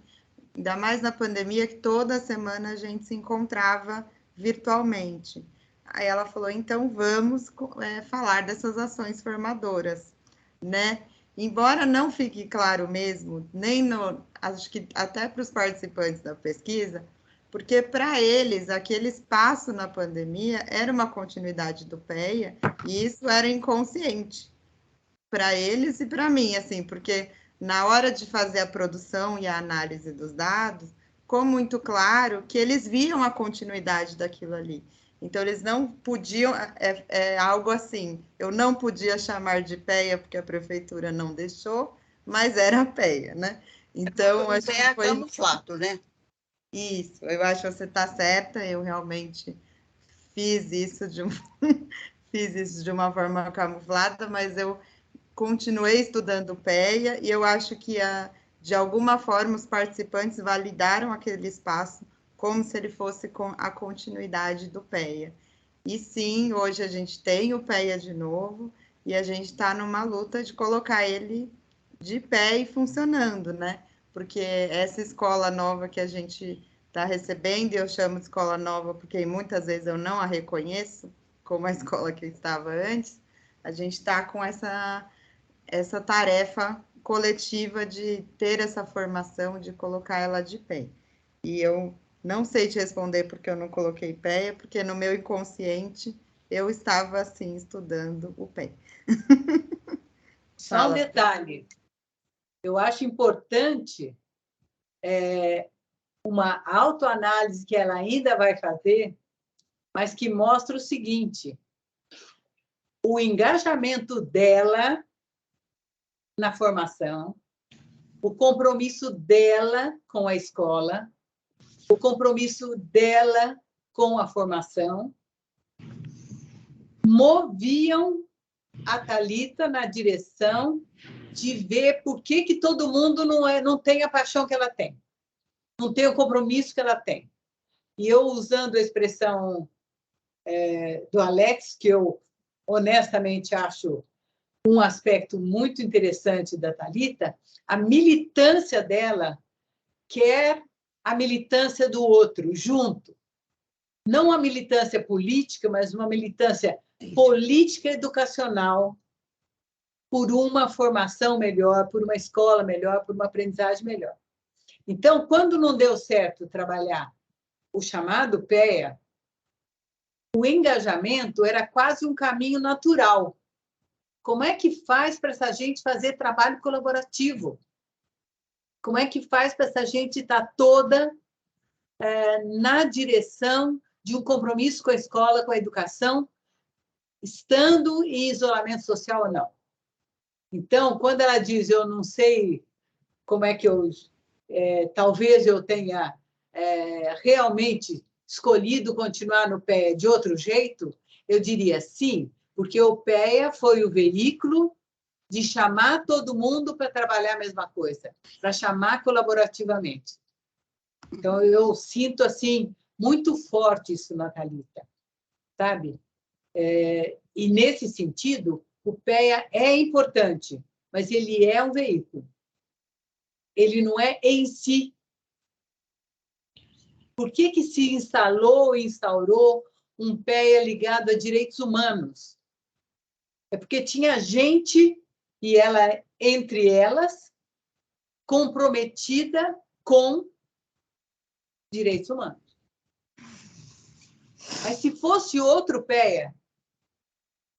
ainda mais na pandemia, que toda semana a gente se encontrava virtualmente. Aí ela falou, então vamos falar dessas ações formadoras, né? Embora não fique claro mesmo, acho que até para os participantes da pesquisa, porque para eles aquele espaço na pandemia era uma continuidade do PEA e isso era inconsciente para eles e para mim, assim, porque na hora de fazer a produção e a análise dos dados, ficou muito claro que eles viam a continuidade daquilo ali. Então, eles não podiam, algo assim, eu não podia chamar de PEA porque a prefeitura não deixou, mas era PEA, né? Então, acho que foi camuflado, né? Isso, eu acho que você está certa, eu realmente fiz isso fiz isso de uma forma camuflada, mas eu continuei estudando PEA e eu acho que, de alguma forma, os participantes validaram aquele espaço como se ele fosse a continuidade do PEA. E sim, hoje a gente tem o PEA de novo e a gente está numa luta de colocar ele de pé e funcionando, né? Porque essa escola nova que a gente está recebendo, e eu chamo de escola nova porque muitas vezes eu não a reconheço como a escola que eu estava antes, a gente está com essa tarefa coletiva de ter essa formação, de colocar ela de pé. E eu não sei te responder porque eu não coloquei PEA, porque no meu inconsciente eu estava, assim, estudando o PEA. Só um detalhe. Eu acho importante uma autoanálise que ela ainda vai fazer, mas que mostra o seguinte: o engajamento dela na formação, o compromisso dela com a escola, o compromisso dela com a formação, moviam a Thalita na direção de ver por que todo mundo não tem a paixão que ela tem, não tem o compromisso que ela tem. E eu, usando a expressão do Alex, que eu honestamente acho um aspecto muito interessante da Thalita, a militância dela quer a militância do outro, junto. Não a militância política, mas uma militância política educacional por uma formação melhor, por uma escola melhor, por uma aprendizagem melhor. Então, quando não deu certo trabalhar o chamado PEA, o engajamento era quase um caminho natural. Como é que faz para essa gente fazer trabalho colaborativo? Como é que faz para essa gente estar toda na direção de um compromisso com a escola, com a educação, estando em isolamento social ou não? Então, quando ela diz, eu não sei como é que talvez eu tenha realmente escolhido continuar no PEA de outro jeito, eu diria sim, porque o PEA foi o veículo de chamar todo mundo para trabalhar a mesma coisa, para chamar colaborativamente. Então, eu sinto assim muito forte isso na Thalita, sabe? E, nesse sentido, o PEA é importante, mas ele é um veículo. Ele não é em si. Por que se instalou e instaurou um PEA ligado a direitos humanos? É porque tinha gente, e ela, entre elas, comprometida com direitos humanos. Mas se fosse outro PEA,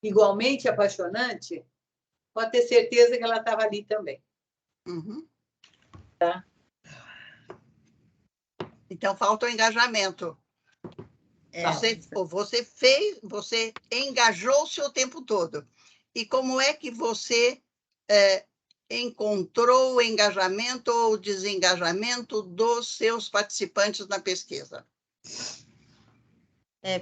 igualmente apaixonante, pode ter certeza que ela estava ali também. Uhum. Tá? Então, falta o engajamento. Você engajou-se o tempo todo. E como é que você encontrou o engajamento ou desengajamento dos seus participantes na pesquisa?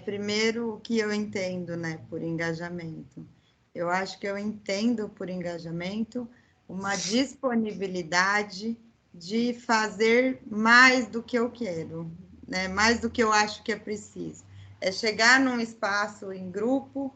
Primeiro, o que eu entendo, né, por engajamento? Eu acho que eu entendo por engajamento uma disponibilidade de fazer mais do que eu quero, né, mais do que eu acho que é preciso. É chegar num espaço em grupo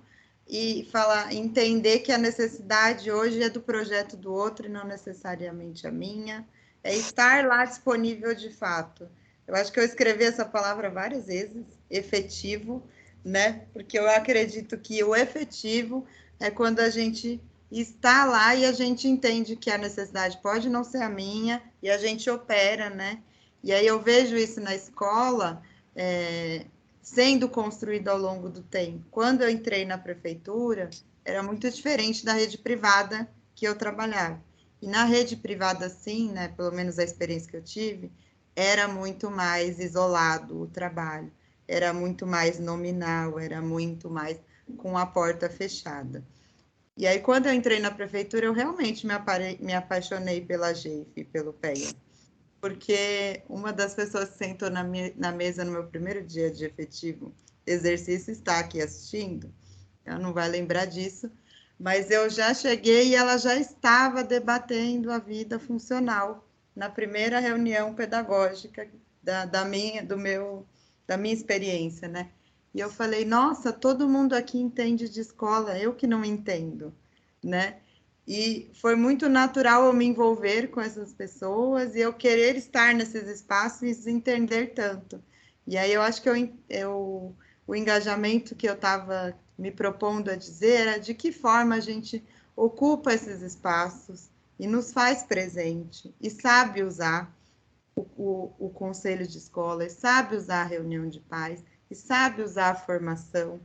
e entender que a necessidade hoje é do projeto do outro e não necessariamente a minha, é estar lá disponível de fato. Eu acho que eu escrevi essa palavra várias vezes, efetivo, né? Porque eu acredito que o efetivo é quando a gente está lá e a gente entende que a necessidade pode não ser a minha e a gente opera, né? E aí eu vejo isso na escola sendo construído ao longo do tempo. Quando eu entrei na prefeitura, era muito diferente da rede privada que eu trabalhava. E na rede privada, sim, né, pelo menos a experiência que eu tive, era muito mais isolado o trabalho, era muito mais nominal, era muito mais com a porta fechada. E aí, quando eu entrei na prefeitura, eu realmente me apaixonei pela GEIF e pelo PEA, porque uma das pessoas que sentou na mesa no meu primeiro dia de efetivo exercício está aqui assistindo, ela não vai lembrar disso, mas eu já cheguei e ela já estava debatendo a vida funcional na primeira reunião pedagógica da minha experiência, né? E eu falei, nossa, todo mundo aqui entende de escola, eu que não entendo, né? E foi muito natural eu me envolver com essas pessoas e eu querer estar nesses espaços e entender tanto. E aí eu acho que o engajamento que eu estava me propondo a dizer era de que forma a gente ocupa esses espaços e nos faz presente e sabe usar o conselho de escola, e sabe usar a reunião de pais, e sabe usar a formação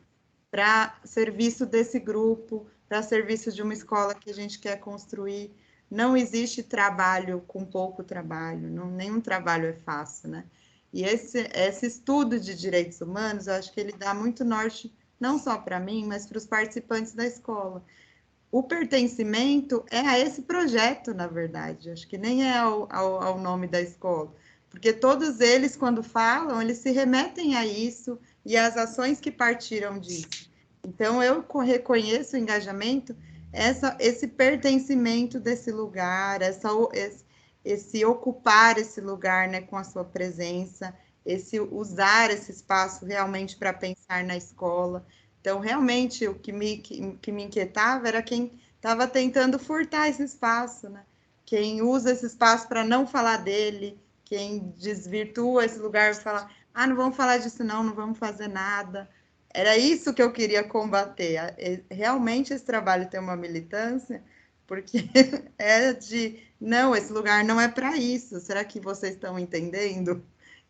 para serviço desse grupo, para serviço de uma escola que a gente quer construir. Não existe trabalho com pouco trabalho, nenhum trabalho é fácil, né? E esse estudo de direitos humanos, eu acho que ele dá muito norte, não só para mim, mas para os participantes da escola. O pertencimento é a esse projeto, na verdade, acho que nem é ao nome da escola, porque todos eles, quando falam, eles se remetem a isso e às ações que partiram disso. Então, eu reconheço o engajamento, esse pertencimento desse lugar, esse ocupar esse lugar, né, com a sua presença, esse usar esse espaço realmente para pensar na escola. Então, realmente, o que me inquietava era quem estava tentando furtar esse espaço, né? Quem usa esse espaço para não falar dele, quem desvirtua esse lugar e fala, não vamos falar disso não vamos fazer nada. Era isso que eu queria combater. Realmente esse trabalho tem uma militância, porque é não, esse lugar não é para isso. Será que vocês estão entendendo?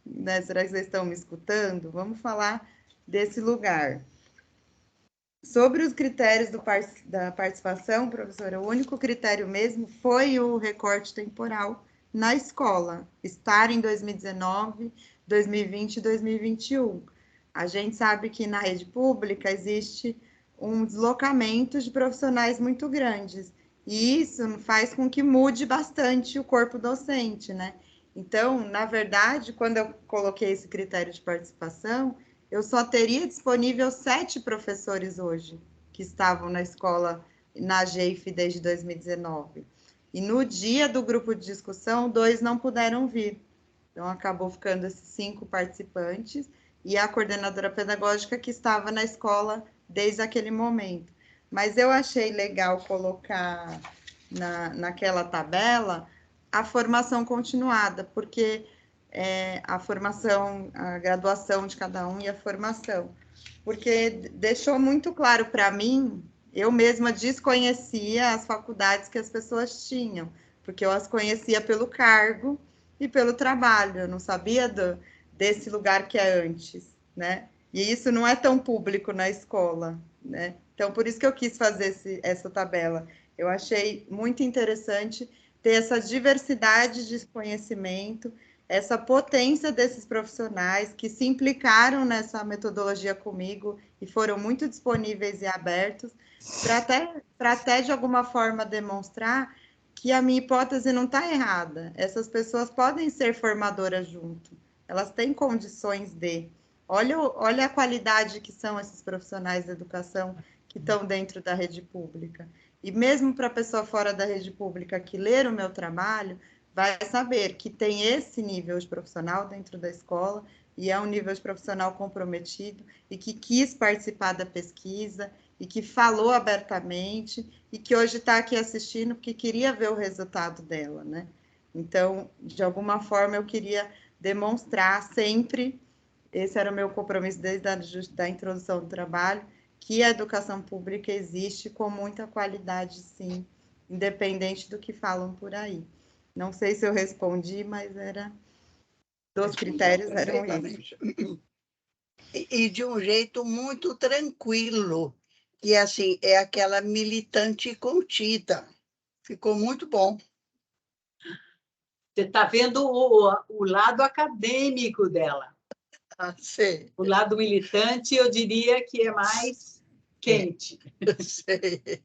Né? Será que vocês estão me escutando? Vamos falar desse lugar. Sobre os critérios da participação, professora, o único critério mesmo foi o recorte temporal na escola, estar em 2019, 2020 e 2021. A gente sabe que na rede pública existe um deslocamento de profissionais muito grandes, e isso faz com que mude bastante o corpo docente, né? Então, na verdade, quando eu coloquei esse critério de participação, eu só teria disponível 7 professores hoje que estavam na escola, na GEIF desde 2019. E no dia do grupo de discussão, 2 não puderam vir. Então, acabou ficando esses 5 participantes e a coordenadora pedagógica que estava na escola desde aquele momento. Mas eu achei legal colocar naquela tabela a formação continuada, porque a formação, a graduação de cada um e a formação, porque deixou muito claro para mim, eu mesma desconhecia as faculdades que as pessoas tinham, porque eu as conhecia pelo cargo e pelo trabalho, eu não sabia desse lugar que é antes, né? E isso não é tão público na escola, né? Então, por isso que eu quis fazer essa tabela. Eu achei muito interessante ter essa diversidade de conhecimento, essa potência desses profissionais que se implicaram nessa metodologia comigo e foram muito disponíveis e abertos para até de alguma forma demonstrar que a minha hipótese não está errada. Essas pessoas podem ser formadoras junto, elas têm condições de. Olha a qualidade que são esses profissionais da educação que estão dentro da rede pública. E mesmo para a pessoa fora da rede pública que ler o meu trabalho, vai saber que tem esse nível de profissional dentro da escola e é um nível de profissional comprometido e que quis participar da pesquisa e que falou abertamente e que hoje está aqui assistindo porque queria ver o resultado dela, né? Então, de alguma forma, eu queria demonstrar sempre, esse era o meu compromisso desde a introdução do trabalho, que a educação pública existe com muita qualidade, sim, independente do que falam por aí. Não sei se eu respondi, mas dos critérios eram esses. E de um jeito muito tranquilo, e assim, é aquela militante contida. Ficou muito bom. Você está vendo o lado acadêmico dela. Sei. O lado militante, eu diria que é mais quente. Sei.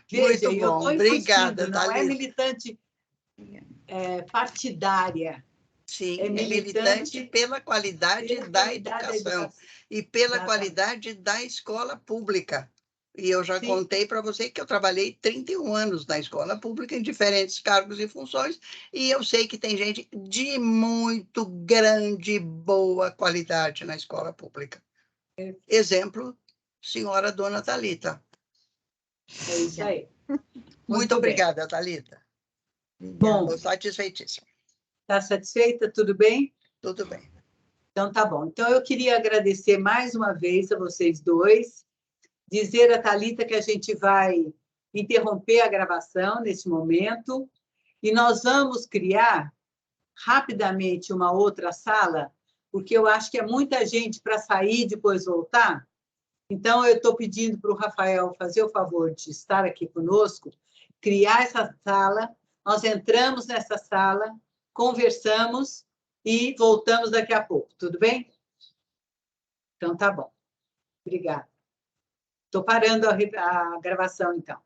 Veja, Muito eu bom. estou Obrigada, insistindo, não é Thalita. militante partidária. Sim, É é militante pela qualidade da educação e pela Exatamente. qualidade da escola pública. E eu já Sim. contei para você que eu trabalhei 31 anos na escola pública, em diferentes cargos e funções, e eu sei que tem gente de muito grande, boa qualidade na escola pública. Exemplo, senhora Dona Thalita. É isso aí. Muito obrigada, Thalita. Bom, estou satisfeitíssima. está satisfeita? Tudo bem? Tudo bem. Então, tá bom. Então, eu queria agradecer mais uma vez a vocês dois, dizer a Thalita que a gente vai interromper a gravação nesse momento e nós vamos criar rapidamente uma outra sala, porque eu acho que é muita gente para sair e depois voltar. Então, eu estou pedindo para o Rafael fazer o favor de estar aqui conosco, criar essa sala, nós entramos nessa sala, conversamos e voltamos daqui a pouco, tudo bem? Então, tá bom. Obrigada. Estou parando a gravação, então.